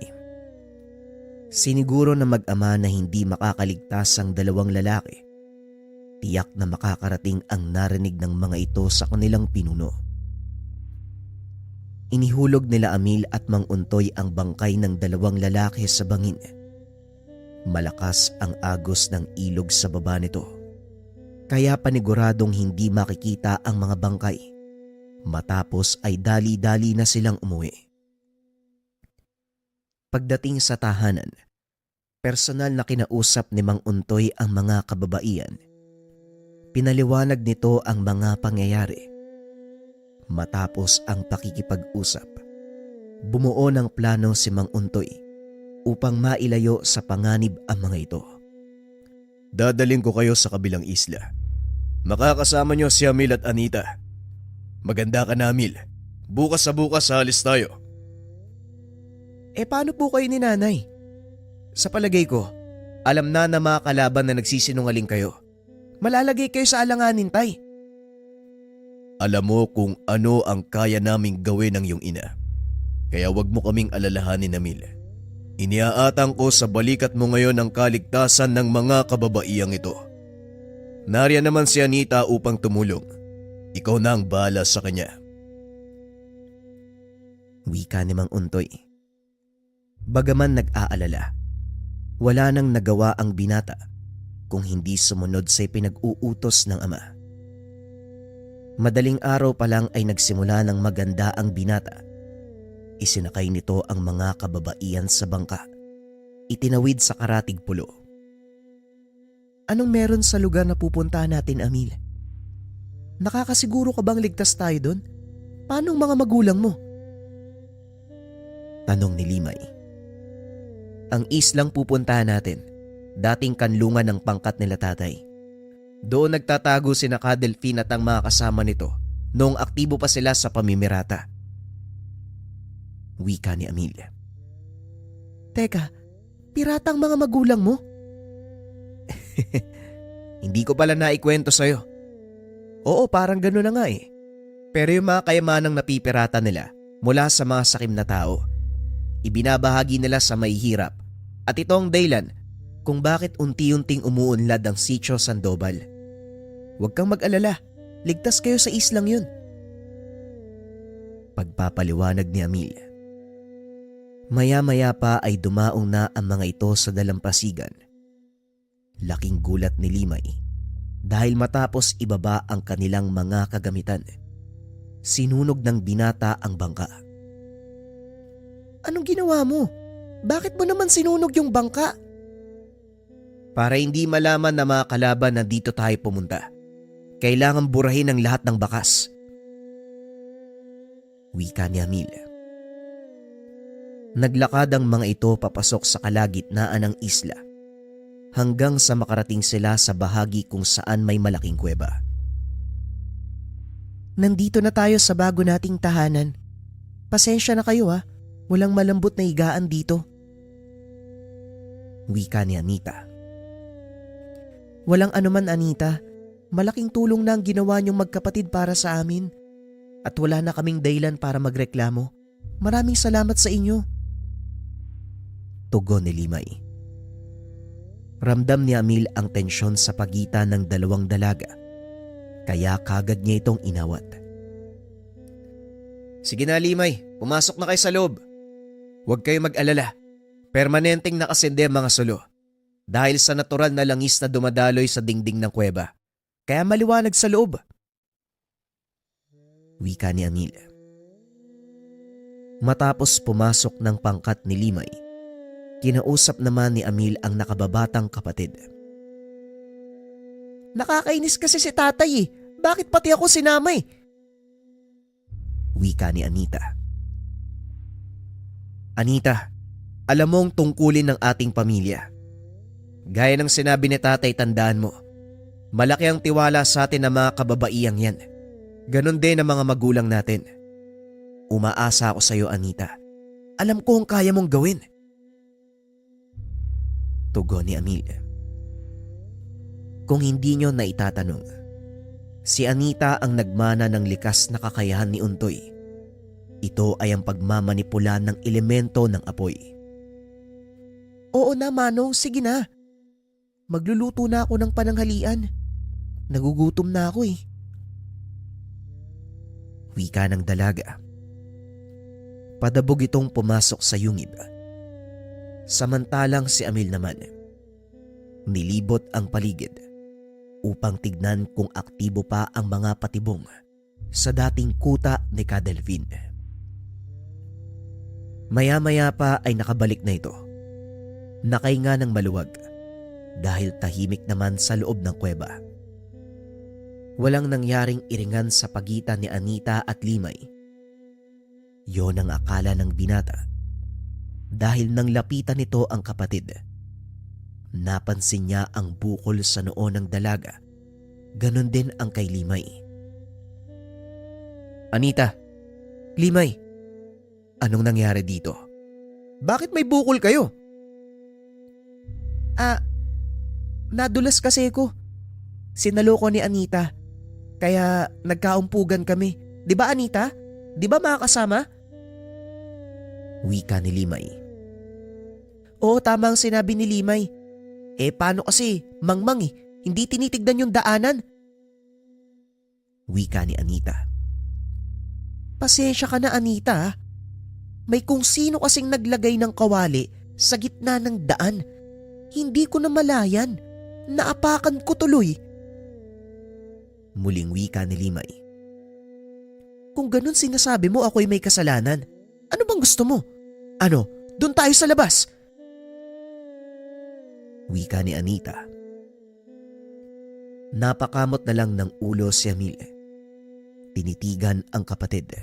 Speaker 1: Siniguro na mag-ama na hindi makakaligtas ang dalawang lalaki. Tiyak na makakarating ang narinig ng mga ito sa kanilang pinuno. Inihulog nila Amil at Mang Untoy ang bangkay ng dalawang lalaki sa bangin. Malakas ang agos ng ilog sa baba nito, kaya paniguradong hindi makikita ang mga bangkay. Matapos ay dali-dali na silang umuwi. Pagdating sa tahanan, personal na kinausap ni Mang Untoy ang mga kababaihan. Pinaliwanag nito ang mga pangyayari. Matapos ang pakikipag-usap, bumuo ng plano si Mang Untoy upang mailayo sa panganib ang mga ito.
Speaker 2: Dadaling ko kayo sa kabilang isla. Makakasama niyo si Amil at Anita. Maganda ka na, Amil. Bukas sa bukas halis tayo.
Speaker 1: Paano po kayo ni nanay? Sa palagay ko, alam na mga kalaban na nagsisinungaling kayo. Malalagay kayo sa alanganin, tay.
Speaker 2: Alam mo kung ano ang kaya naming gawin ng iyong ina. Kaya wag mo kaming alalahanin, Amil. Iniaatang ko sa balikat mo ngayon ang kaligtasan ng mga kababaiyang ito. Nariyan naman si Anita upang tumulong. Ikaw na ang bahala sa kanya.
Speaker 1: Wika ni Mang Untoy. Bagaman nag-aalala, wala nang nagawa ang binata kung hindi sumunod sa pinag-uutos ng ama. Madaling araw pa lang ay nagsimula ng maganda ang binata. Isinakay nito ang mga kababaihan sa bangka. Itinawid sa karatig pulo. Anong meron sa lugar na pupuntahan natin, Amil? Nakakasiguro ka bang ligtas tayo doon? Paano ang mga magulang mo? Tanong ni Limay. Ang islang pupuntahan natin, dating kanlungan ng pangkat nila tatay. Doon nagtatago sina Delphine at ang mga kasama nito noong aktibo pa sila sa pamimirata. Wika ni Amelia. Teka, piratang mga magulang mo? Hindi ko pala naikwento sa'yo. Oo, parang gano'n na nga eh. Pero yung mga kayamanang napipirata nila mula sa mga sakim na tao, ibinabahagi nila sa mahihirap at ito ang dahilan kung bakit unti-unting umuunlad ang Sitio Sandoval. Huwag kang mag-alala, ligtas kayo sa islang yun. Pagpapaliwanag ni Amelia. Maya-maya pa ay dumaong na ang mga ito sa dalampasigan. Laking gulat ni Limay dahil matapos ibaba ang kanilang mga kagamitan, sinunog ng binata ang bangka. Anong ginawa mo? Bakit mo naman sinunog yung bangka? Para hindi malaman na mga kalaban na dito tayo pumunta, kailangan burahin ang lahat ng bakas. Wika ni Amelia. Naglakad ang mga ito papasok sa kalagitnaan ng isla hanggang sa makarating sila sa bahagi kung saan may malaking kuweba. Nandito na tayo sa bago nating tahanan. Pasensya na kayo ha. Walang malambot na higaan dito. Wika ni Anita. Walang anuman, Anita. Malaking tulong na ang ginawa niyong magkapatid para sa amin. At wala na kaming dahilan para magreklamo. Maraming salamat sa inyo. Tugon ni Limay. Ramdam ni Amil ang tensyon sa pagitan ng dalawang dalaga. Kaya kagad niya itong inawat. Sige na, Limay. Pumasok na kayo sa loob. Huwag kayo mag-alala. Permanenteng nakasinde ang mga sulo. Dahil sa natural na langis na dumadaloy sa dingding ng kuweba. Kaya maliwanag sa loob. Wika ni Amil. Matapos pumasok ng pangkat ni Limay, kinausap naman ni Amil ang nakababatang kapatid. Nakakainis kasi si tatay eh. Bakit pati ako sinama eh? Wika ni Anita. Anita, alam mong tungkulin ng ating pamilya. Gaya ng sinabi ni tatay, tandaan mo, malaki ang tiwala sa atin ng mga kababaiyang yan. Ganon din ang mga magulang natin. Umaasa ako sa iyo, Anita. Alam ko ang kaya mong gawin. Tugon ni Amil. Kung hindi nyo na itatanong, si Anita ang nagmana ng likas na kakayahan ni Untoy. Ito ay ang pagmamanipula ng elemento ng apoy. Oo na, Manong. Sige na. Magluluto na ako ng pananghalian. Nagugutom na ako eh. Wika ng dalaga. Padabog itong pumasok sa yungib. Samantalang si Amil naman, nilibot ang paligid upang tignan kung aktibo pa ang mga patibong sa dating kuta ni Kadelvin. Maya-maya pa ay nakabalik na ito. Nakahinga ng maluwag dahil tahimik naman sa loob ng kuweba. Walang nangyaring iringan sa pagitan ni Anita at Limay. Yon ang akala ng binata. Dahil nang lapitan nito ang kapatid, napansin niya ang bukol sa noo ng dalaga. Ganon din ang kay Limay. Anita, Limay, anong nangyari dito? Bakit may bukol kayo? Nadulas kasi ko. Sinaloko ni Anita. Kaya nagkaumpugan kami. Di ba, Anita? Di ba mga kasama? Wika ni Limay. Oo, tama ang sinabi ni Limay. Paano kasi, mangmang eh. Hindi tinitignan yung daanan. Wika ni Anita. Pasensya ka na, Anita. May kung sino kasing naglagay ng kawali sa gitna ng daan. Hindi ko na malayan. Naapakan ko tuloy. Muling wika ni Limay. Kung ganun sinasabi mo ako'y may kasalanan, ano bang gusto mo? Ano, doon tayo sa labas? Wika ni Anita. Napakamot na lang ng ulo si Amil. Tinitigan ang kapatid.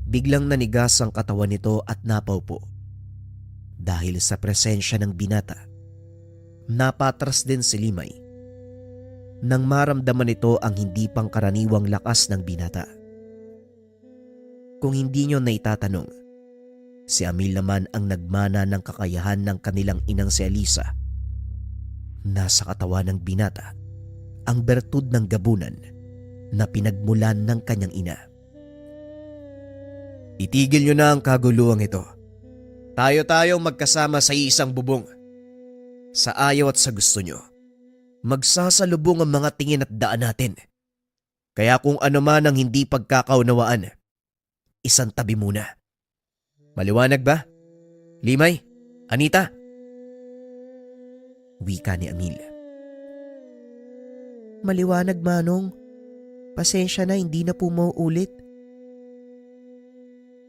Speaker 1: Biglang nanigas ang katawan nito at napaupo. Dahil sa presensya ng binata, napatras din si Limay. Nang maramdaman nito ang hindi pangkaraniwang lakas ng binata. Kung hindi nyo na itatanong, si Amil naman ang nagmana ng kakayahan ng kanilang inang si Alisa. Nasa katawan ng binata ang bertud ng gabunan na pinagmulan ng kanyang ina. Itigil nyo na ang kaguluhang ito. Tayo-tayong magkasama sa isang bubong. Sa ayaw at sa gusto nyo, magsasalubong ang mga tingin at daan natin. Kaya kung ano man ang hindi pagkakaunawaan, isang tabi muna. Maliwanag ba? Limay? Anita? Wika ni Amil. Maliwanag, Manong. Pasensya na, hindi na po mauulit.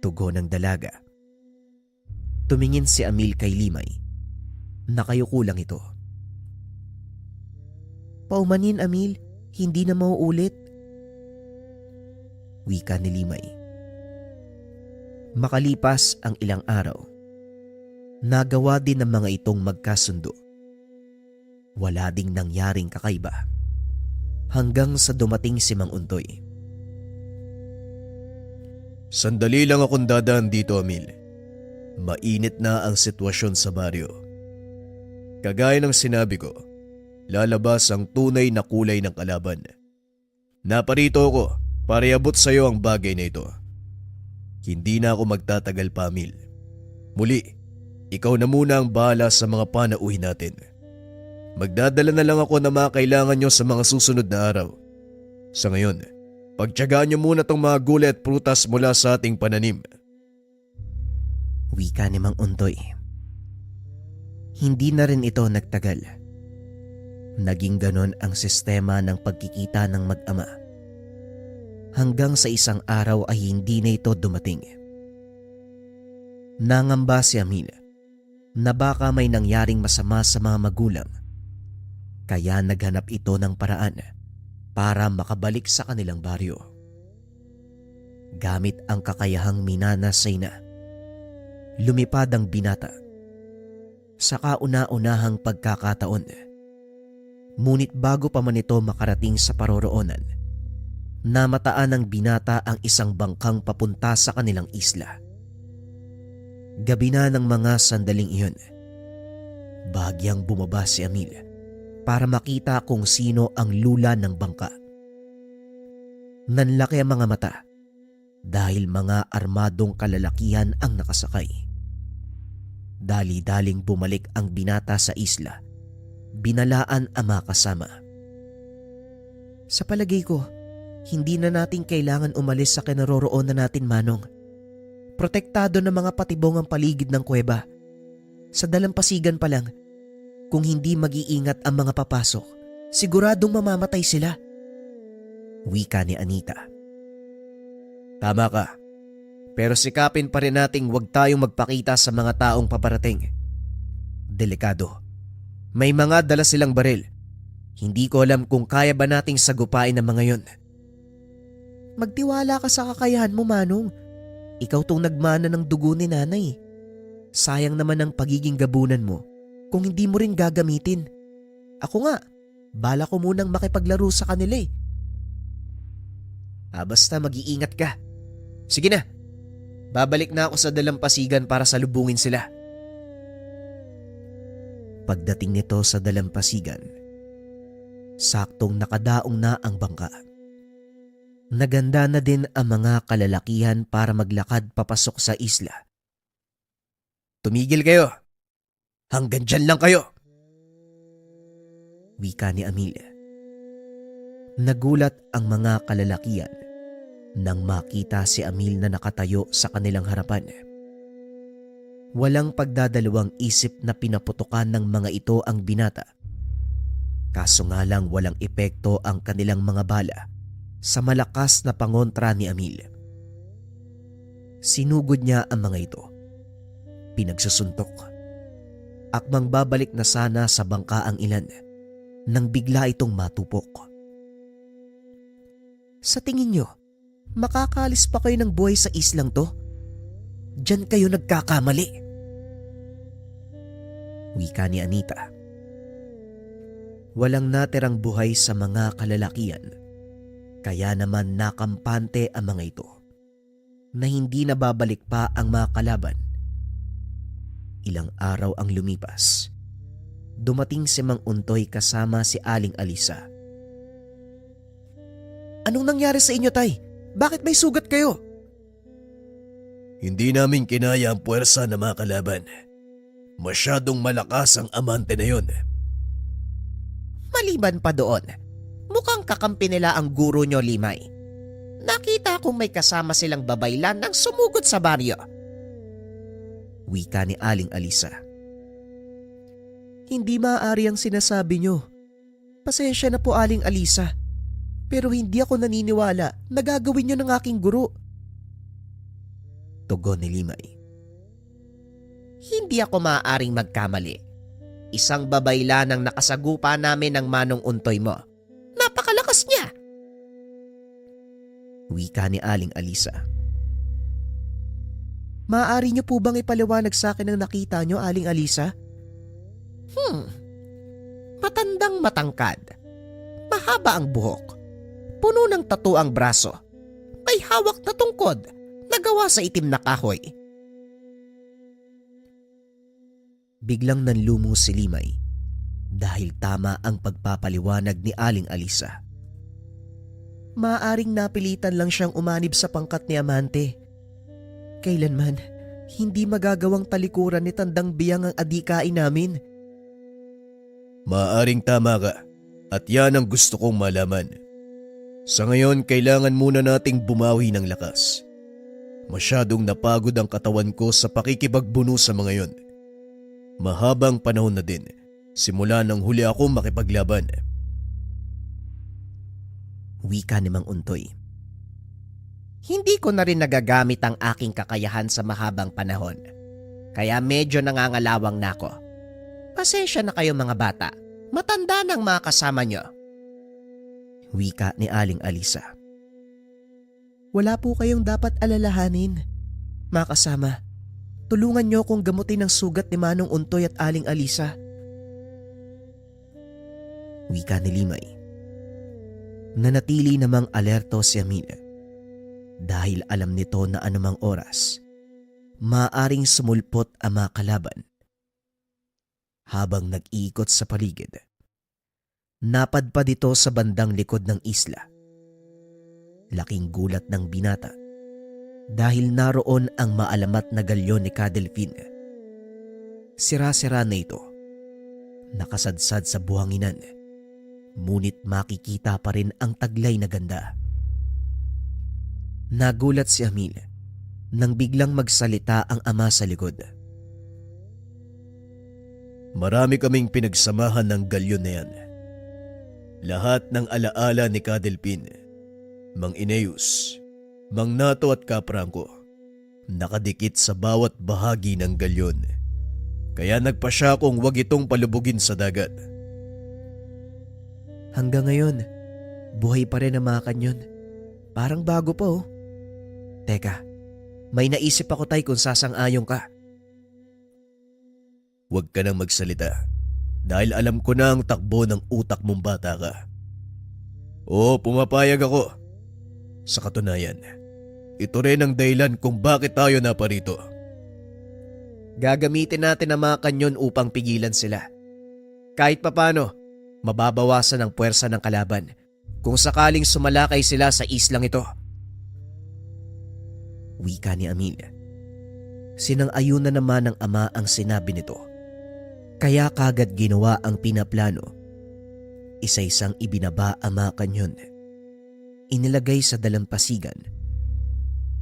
Speaker 1: Tugon ng dalaga. Tumingin si Amil kay Limay. Nakayuko lang ito. Paumanin, Amil. Hindi na mauulit. Wika ni Limay. Makalipas ang ilang araw, nagawa din ng mga itong magkasundo. Wala ding nangyaring kakaiba. Hanggang sa dumating si Mang Untoy. Sandali lang akong dadaan dito, Amil. Mainit na ang sitwasyon sa baryo. Kagaya ng sinabi ko, lalabas ang tunay na kulay ng kalaban. Naparito ako para iabot sa iyo ang bagay na ito. Hindi na ako magtatagal pa, Amil. Muli, ikaw na muna ang bahala sa mga panauhin natin. Magdadala na lang ako ng mga kailangan nyo sa mga susunod na araw. Sa ngayon, pagtiyagaan nyo muna tong mga gulay at prutas mula sa ating pananim.
Speaker 3: Wika ni Mang Untoy. Hindi na rin ito nagtagal. Naging ganon ang sistema ng pagkikita ng mag-ama. Hanggang sa isang araw ay hindi na ito dumating. Nangamba si Amil na baka may nangyaring masama sa mga magulang. Kaya naghanap ito ng paraan para makabalik sa kanilang baryo. Gamit ang kakayahang minanasay na, lumipad ang binata sa kauna-unahang pagkakataon. Ngunit bago pa man ito makarating sa paroroonan, namataan ng binata ang isang bangkang papunta sa kanilang isla. Gabi na ng mga sandaling iyon, bahagyang bumaba si Amil para makita kung sino ang lula ng bangka. Nanlaki ang mga mata dahil mga armadong kalalakihan ang nakasakay. Dali-daling bumalik ang binata sa isla, binalaan ang mga kasama. Sa palagay ko, hindi na natin kailangan umalis sa kinaroroonan natin, Manong. Protektado ng mga patibong ang paligid ng kuweba. Sa dalampasigan pa lang, kung hindi mag-iingat ang mga papasok, siguradong mamamatay sila. Wika ni Anita.
Speaker 1: Tama ka. Pero sikapin pa rin nating huwag tayong magpakita sa mga taong paparating. Delikado. May mga dala silang baril. Hindi ko alam kung kaya ba nating sagupain ang mga yon.
Speaker 3: Magtiwala ka sa kakayahan mo, Manong. Ikaw tong nagmana ng dugo ni nanay. Sayang naman ang pagiging gabunan mo kung hindi mo rin gagamitin. Ako nga, bala ko munang makipaglaro sa kanila eh.
Speaker 1: Basta mag-iingat ka. Sige na, babalik na ako sa dalampasigan para salubungin sila.
Speaker 3: Pagdating nito sa dalampasigan, saktong nakadaong na ang bangka. Naganda na din ang mga kalalakihan para maglakad papasok sa isla.
Speaker 1: Tumigil kayo. Hanggang dyan lang kayo.
Speaker 3: Wika ni Amelia. Nagulat ang mga kalalakihan nang makita si Amil na nakatayo sa kanilang harapan. Walang pagdadalawang isip na pinaputukan ng mga ito ang binata. Kaso nga lang walang epekto ang kanilang mga bala sa malakas na pangontra ni Amil. Sinugod niya ang mga ito. Pinagsusuntok. Akmang babalik na sana sa bangka ang ilan nang bigla itong matupok. Sa tingin nyo, makakalis pa kayo ng buhay sa islang to? Diyan kayo nagkakamali. Wika ni Anita. Walang natirang buhay sa mga kalalakihan, kaya naman nakampante ang mga ito na hindi na babalik pa ang mga kalaban. Ilang araw ang lumipas. Dumating si Mang Untoy kasama si Aling Alisa. Anong nangyari sa inyo, Tay? Bakit may sugat kayo?
Speaker 1: Hindi namin kinaya ang puwersa ng mga kalaban. Masyadong malakas ang amante na yon.
Speaker 3: Maliban pa doon, mukhang kakampi nila ang guro nyo, Limay. Nakita kong may kasama silang babaylan nang sumugod sa baryo. Wika ni Aling Alisa. Hindi maaari ang sinasabi nyo. Pasensya na po, Aling Alisa. Pero hindi ako naniniwala na gagawin nyo ng aking guro. Tugon ni Limay. Hindi ako maaaring magkamali. Isang babayla nang nakasagupa namin ng Manong Untoy mo. Napakalakas niya! Wika ni Aling Alisa. Maaari niyo po bang ipaliwanag sa akin ang nakita niyo, Aling Alisa? Matandang matangkad. Mahaba ang buhok. Puno ng tattoo ang braso. May hawak na tungkod na Nagawa sa itim na kahoy.
Speaker 1: Biglang nanlumo si Limay dahil tama ang pagpapaliwanag ni Aling Alisa. Maaring napilitan lang siyang umanib sa pangkat ni Amante. Kailanman, hindi magagawang talikuran ni Tandang Biyang ang adikain namin.
Speaker 2: Maaring tama ka at yan ang gusto kong malaman. Sa ngayon, kailangan muna nating bumawi ng lakas. Masyadong napagod ang katawan ko sa pakikibagbuno sa mga yon. Mahabang panahon na din, simula nang huli ako makipaglaban.
Speaker 1: Wika ni Mang Untoy.
Speaker 3: Hindi ko na rin nagagamit ang aking kakayahan sa mahabang panahon. Kaya medyo nangangalawang na ako. Pasensya na kayo mga bata. Matanda ng mga kasama nyo.
Speaker 1: Wika ni Aling Alisa. Wala po kayong dapat alalahanin. Mga kasama, tulungan niyo akong gamutin ang sugat ni Manong Untoy at Aling Alisa. Wika ni Limay. Nanatili namang alerto si Amina dahil alam nito na anumang oras, maaring sumulpot ang mga kalaban. Habang nag-iikot sa paligid, napadpad ito sa bandang likod ng isla. Laking gulat ng binata dahil naroon ang maalamat na galyon ni Cadelfin. Sira-sira na ito, nakasadsad sa buhanginan, ngunit makikita pa rin ang taglay na ganda. Nagulat si Amil nang biglang magsalita ang ama sa likod.
Speaker 2: Marami kaming pinagsamahan ng galyon na yan. Lahat ng alaala ni Cadelpin, Mang Ineus, Mang Nato at Kapranco, nakadikit sa bawat bahagi ng galyon. Kaya nagpa siya kung wag itong palubugin sa dagat.
Speaker 1: Hanggang ngayon, buhay pa rin ang mga kanyon. Parang bago pa oh. Teka, may naisip ako tay kung sasang-ayon ka.
Speaker 2: Huwag ka nang magsalita dahil alam ko na ang takbo ng utak mong bata ka. Oo, pumapayag ako. Sa katunayan, ito rin ang dahilan kung bakit tayo naparito.
Speaker 1: Gagamitin natin ang mga kanyon upang pigilan sila. Kahit papano, mababawasan ang puwersa ng kalaban kung sakaling sumalakay sila sa islang ito. Wika ni Amelia. Sinang-ayun na naman ng ama ang sinabi nito. Kaya kagad ginawa ang pinaplano. Isa-isang ibinaba ang mga kanyon. Inilagay sa dalampasigan.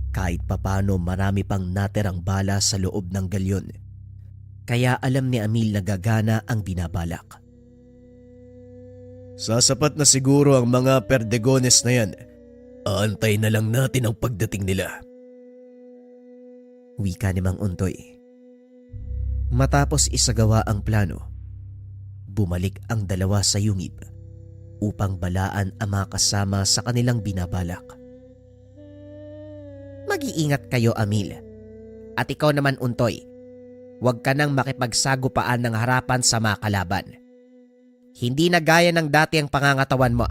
Speaker 1: Kahit papano marami pang natirang bala sa loob ng galyon. Kaya alam ni Amil na gagana ang binabalak.
Speaker 2: Sasapat na siguro ang mga perdegones na yan. Aantay na lang natin ang pagdating nila.
Speaker 1: Wika ni Mang Untoy. Matapos isagawa ang plano, bumalik ang dalawa sa yungib upang balaan ang mga kasama sa kanilang binabalak.
Speaker 3: Mag-iingat kayo, Amil. At ikaw naman, Untoy. Huwag ka nang makipagsagupaan ng harapan sa mga kalaban. Hindi na gaya ng dati ang pangangatawan mo.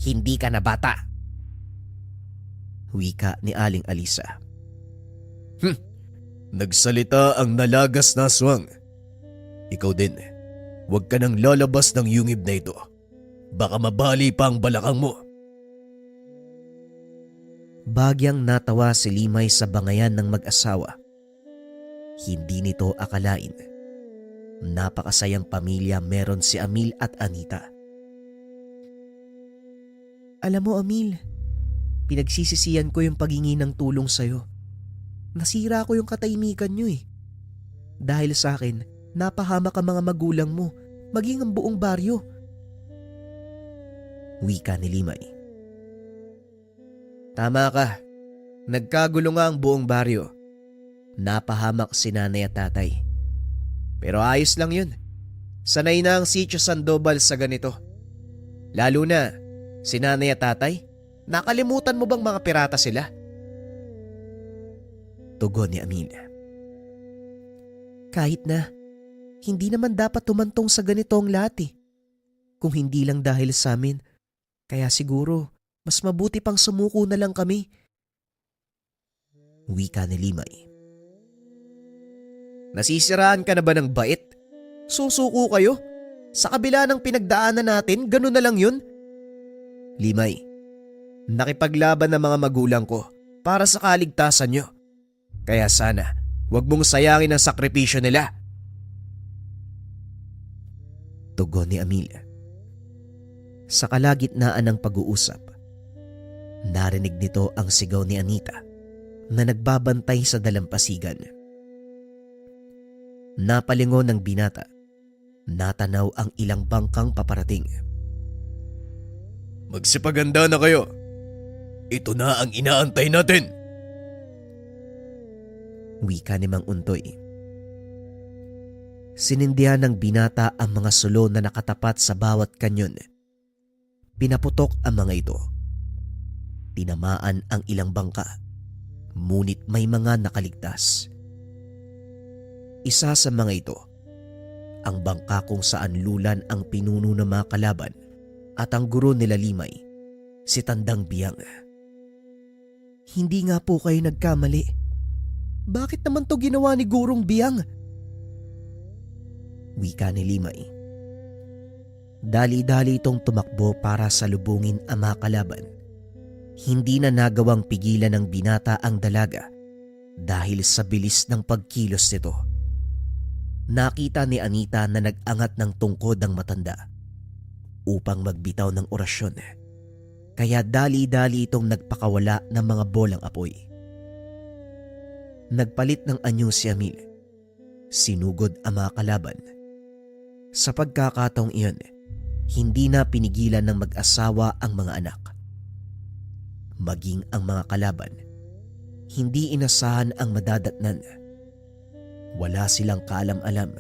Speaker 3: Hindi ka na bata.
Speaker 1: Wika ni Aling Alisa.
Speaker 2: Nagsalita ang nalagas na aswang. Ikaw din, huwag ka nang lalabas ng yungib na ito. Baka mabali pa ang balakang mo.
Speaker 1: Bagyang natawa si Limay sa bangayan ng mag-asawa. Hindi nito akalain. Napakasayang pamilya meron si Amil at Anita. Alam mo, Amil, pinagsisisihan ko yung paghingi ng tulong sa'yo. Nasira ko yung katahimikan nyo eh. Dahil sa akin, napahamak ang mga magulang mo, maging ang buong baryo. Wika ni Limay. Tama ka. Nagkagulo nga ang buong baryo. Napahamak si nanay at tatay. Pero ayos lang yun. Sanay na ang sitio Sandoval sa ganito. Lalo na, si nanay at tatay, nakalimutan mo bang mga pirata sila? Tugon ni Amina. Kahit na, hindi naman dapat tumantong sa ganito ang lahat eh. Kung hindi lang dahil sa amin, kaya siguro mas mabuti pang sumuko na lang kami. Wika ni Limay. Nasisiraan ka na ba ng bait? Susuko kayo? Sa kabila ng pinagdaanan natin, ganun na lang yun? Limay, nakipaglaban ng mga magulang ko para sa kaligtasan nyo. Kaya sana, huwag mong sayangin ang sakripisyo nila. Tugon ni Amelia. Sa kalagitnaan ng pag-uusap, narinig nito ang sigaw ni Anita na nagbabantay sa dalampasigan. Napalingon ng binata, natanaw ang ilang bangkang paparating.
Speaker 2: Magsipaganda na kayo. Ito na ang inaantay natin.
Speaker 1: Wika ni Mang Untoy. Sinindihan ng binata ang mga sulo na nakatapat sa bawat kanyon. Pinaputok ang mga ito. Tinamaan ang ilang bangka, ngunit may mga nakaligtas. Isa sa mga ito, ang bangka kung saan lulan ang pinuno ng mga kalaban at ang guro nila Limay, si Tandang Biyang. Hindi nga po kayo nagkamali. Bakit naman to ginawa ni Gurong Biyang? Wika ni Limay. Dali-dali itong tumakbo para salubungin ang mga kalaban. Hindi na nagawang pigilan ng binata ang dalaga dahil sa bilis ng pagkilos nito. Nakita ni Anita na nag-angat ng tungkod ang matanda upang magbitaw ng orasyon. Kaya dali-dali itong nagpakawala ng mga bolang apoy. Nagpalit ng anyo si Amil. Sinugod ang mga kalaban. Sa pagkakataong iyon, hindi na pinigilan ng mag-asawa ang mga anak. Maging ang mga kalaban, hindi inasahan ang madadatnan. Wala silang kaalam-alam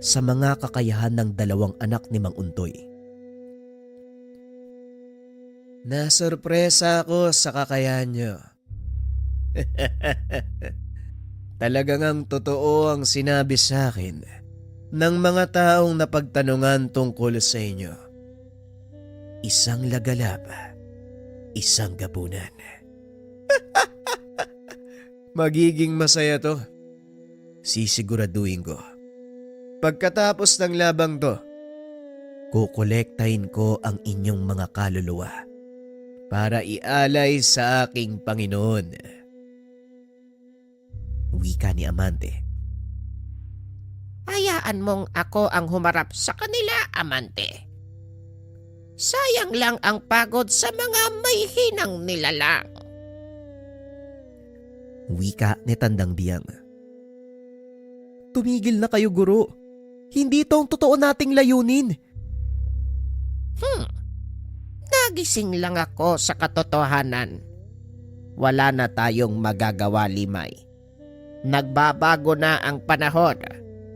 Speaker 1: sa mga kakayahan ng dalawang anak ni Mang Untoy. Nasurpresa ako sa kakayahan nyo. Talagang ang totoo ang sinabi sa akin ng mga taong napagtanungan tungkol sa inyo. Isang lagalab, isang gabunan. Magiging masaya to. Sisiguraduhin ko. Pagkatapos ng labang to, kukolektahin ko ang inyong mga kaluluwa para ialay sa aking Panginoon. Wika ni Amante.
Speaker 3: Hayaan mong ako ang humarap sa kanila, Amante. Sayang lang ang pagod sa mga may hinang nilalang.
Speaker 1: Wika ni Tandang Biyang. Tumigil na kayo, guro. Hindi ito ang totoo nating layunin.
Speaker 3: Nagising lang ako sa katotohanan. Wala na tayong magagawa, Limay. Nagbabago na ang panahon.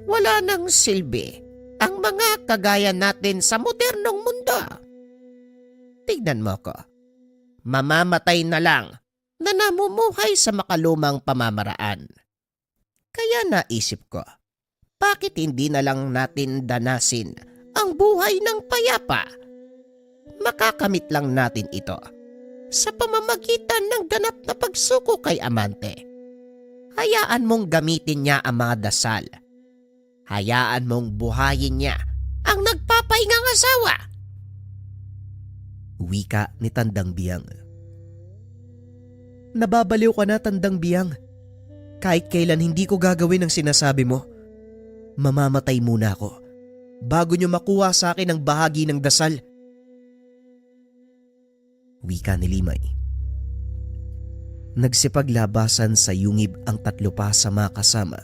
Speaker 3: Wala nang silbi ang mga kagaya natin sa modernong mundo. Tignan mo ko. Mamamatay na lang na namumuhay sa makalumang pamamaraan. Kaya naisip ko, bakit hindi na lang natin danasin ang buhay ng payapa? Makakamit lang natin ito sa pamamagitan ng ganap na pagsuko kay Amante. Hayaan mong gamitin niya ang mga dasal. Hayaan mong buhayin niya ang nagpapahingang asawa.
Speaker 1: Wika ni Tandang Biyang. Nababaliw ka na, Tandang Biyang. Kahit kailan hindi ko gagawin ang sinasabi mo. Mamamatay muna ako bago niyo makuha sa akin ang bahagi ng dasal. Wika ni Limay. Nagsipaglabasan sa yungib ang tatlo pa sa mga kasama.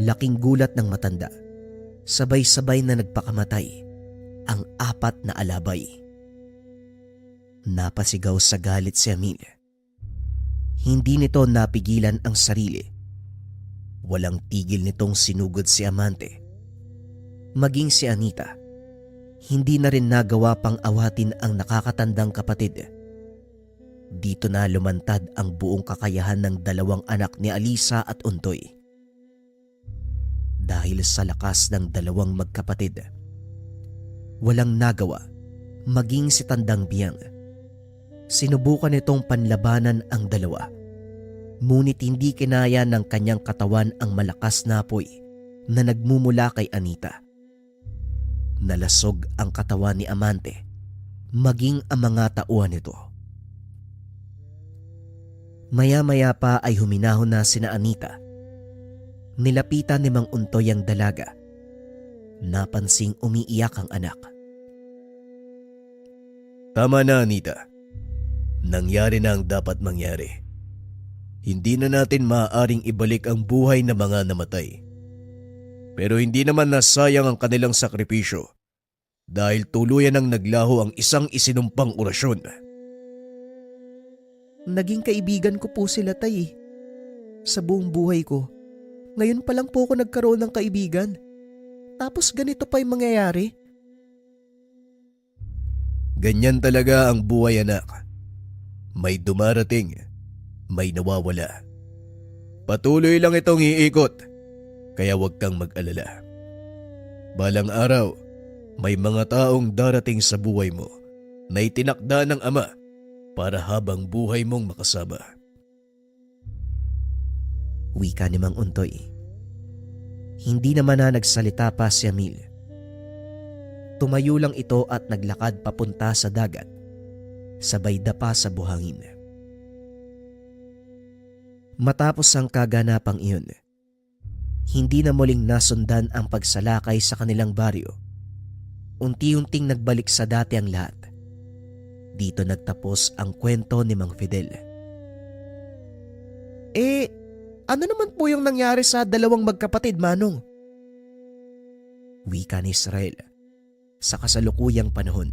Speaker 1: Laking gulat ng matanda. Sabay-sabay na nagpakamatay ang apat na alabay. Napasigaw sa galit si Amil. Hindi nito napigilan ang sarili. Walang tigil nitong sinugod si Amante. Maging si Anita, hindi na rin nagawa pang awatin ang nakakatandang kapatid. Dito na lumantad ang buong kakayahan ng dalawang anak ni Alisa at Untoy. Dahil sa lakas ng dalawang magkapatid, walang nagawa maging si Tandang Biyang. Sinubukan nitong panlabanan ang dalawa, Ngunit hindi kinaya ng kanyang katawan ang malakas na apoy na nagmumula kay Anita. Nalasog ang katawan ni Amante, maging ang mga tauhan nito. Maya-maya pa ay huminahon na sina Anita. Nilapitan ni Mang Untoy ang dalaga. Napansing umiiyak ang anak.
Speaker 2: Tama na, Anita. Nangyari na ang dapat mangyari. Hindi na natin maaaring ibalik ang buhay ng mga namatay. Pero hindi naman nasayang ang kanilang sakripisyo dahil tuluyan ang naglaho ang isang isinumpang orasyon.
Speaker 1: Naging kaibigan ko po sila, tay. Sa buong buhay ko. Ngayon pa lang po ako nagkaroon ng kaibigan. Tapos ganito pa yung mangyayari.
Speaker 2: Ganyan talaga ang buhay, anak. May dumarating, may nawawala. Patuloy lang itong iikot, kaya huwag kang mag-alala. Balang araw, may mga taong darating sa buhay mo na itinakda ng Ama para habang buhay mong makasama.
Speaker 1: Wika ni Mang Untoy. Hindi naman na nagsalita pa si Amil. Tumayo lang ito at naglakad papunta sa dagat, sabay dapa sa buhangin. Matapos ang kaganapang iyon, hindi na muling nasundan ang pagsalakay sa kanilang baryo. Unti-unting nagbalik sa dati ang lahat. Dito nagtapos ang kwento ni Mang Fidel. Ano naman po yung nangyari sa dalawang magkapatid, Manong? Wika ni Israel sa kasalukuyang panahon.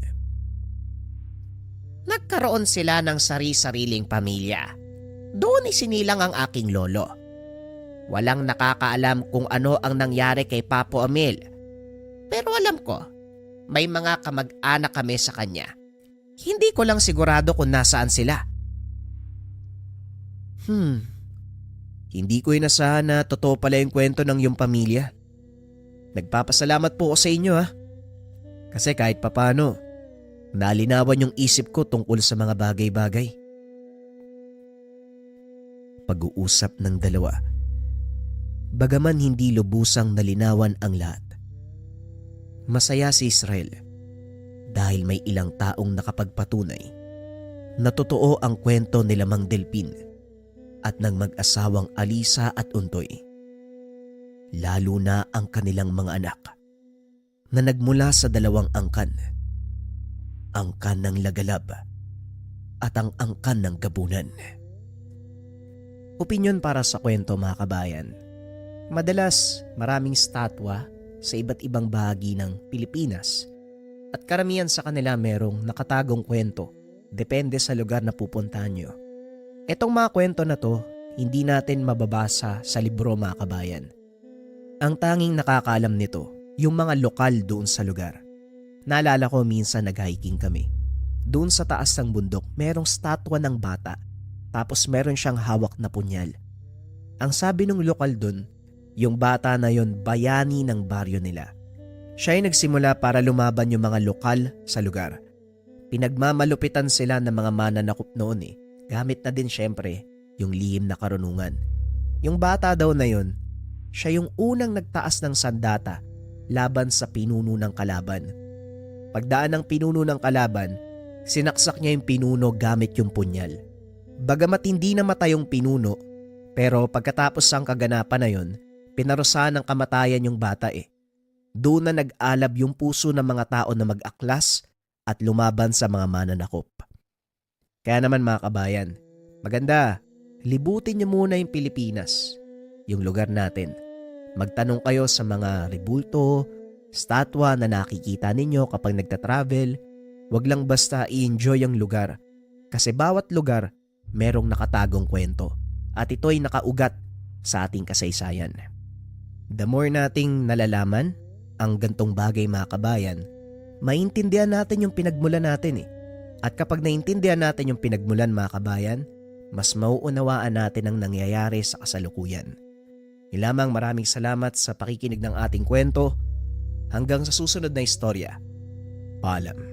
Speaker 3: Nagkaroon sila ng sari-sariling pamilya. Doon isinilang ang aking lolo. Walang nakakaalam kung ano ang nangyari kay Papo Amil. Pero alam ko, may mga kamag-anak kami sa kanya. Hindi ko lang sigurado kung nasaan sila.
Speaker 1: Hindi ko inasahan na totoo pala yung kwento ng iyong pamilya. Nagpapasalamat po ako sa inyo, ha. Kasi kahit papano, nalinawan yung isip ko tungkol sa mga bagay-bagay. Pag-uusap ng dalawa. Bagaman hindi lubusang nalinawan ang lahat. Masaya si Israel dahil may ilang taong nakapagpatunay na totoo ang kwento nila Mang Delpin at ng mag-asawang Alisa at Untoy. Lalo na ang kanilang mga anak na nagmula sa dalawang angkan. Angkan ng Lagalab at ang angkan ng Gabunan. Opinyon para sa kwento, mga kabayan. Madalas maraming statwa sa iba't ibang bahagi ng Pilipinas at karamihan sa kanila merong nakatagong kwento depende sa lugar na pupuntahan nyo. Etong mga kwento na to, hindi natin mababasa sa libro, mga kabayan. Ang tanging nakakaalam nito, yung mga lokal doon sa lugar. Naalala ko minsan nag-hiking kami. Doon sa taas ng bundok, merong statwa ng bata, tapos meron siyang hawak na punyal. Ang sabi ng lokal doon, yung bata na yon bayani ng baryo nila. Siya ay nagsimula para lumaban yung mga lokal sa lugar. Pinagmamalupitan sila ng mga mananakop noon Gamit na din syempre yung lihim na karunungan. Yung bata daw na yun, siya yung unang nagtaas ng sandata laban sa pinuno ng kalaban. Pagdaan ng pinuno ng kalaban, sinaksak niya yung pinuno gamit yung punyal. Bagamat hindi namatay yung pinuno, pero pagkatapos ang kaganapan na yun, pinarusahan ng kamatayan yung bata Doon na nag-alab yung puso ng mga tao na mag-aklas at lumaban sa mga mananakop. Kaya naman, mga kabayan, maganda, libutin niyo muna yung Pilipinas, yung lugar natin. Magtanong kayo sa mga rebulto, statwa na nakikita ninyo kapag nagta-travel. Huwag lang basta i-enjoy ang lugar kasi bawat lugar merong nakatagong kwento at ito'y nakaugat sa ating kasaysayan. The more nating nalalaman ang gantong bagay, mga kabayan, maintindihan natin yung pinagmulan natin At kapag naintindihan natin yung pinagmulan, mga kabayan, mas mauunawaan natin ang nangyayari sa kasalukuyan. Lamang maraming salamat sa pakikinig ng ating kwento. Hanggang sa susunod na istorya. Paalam.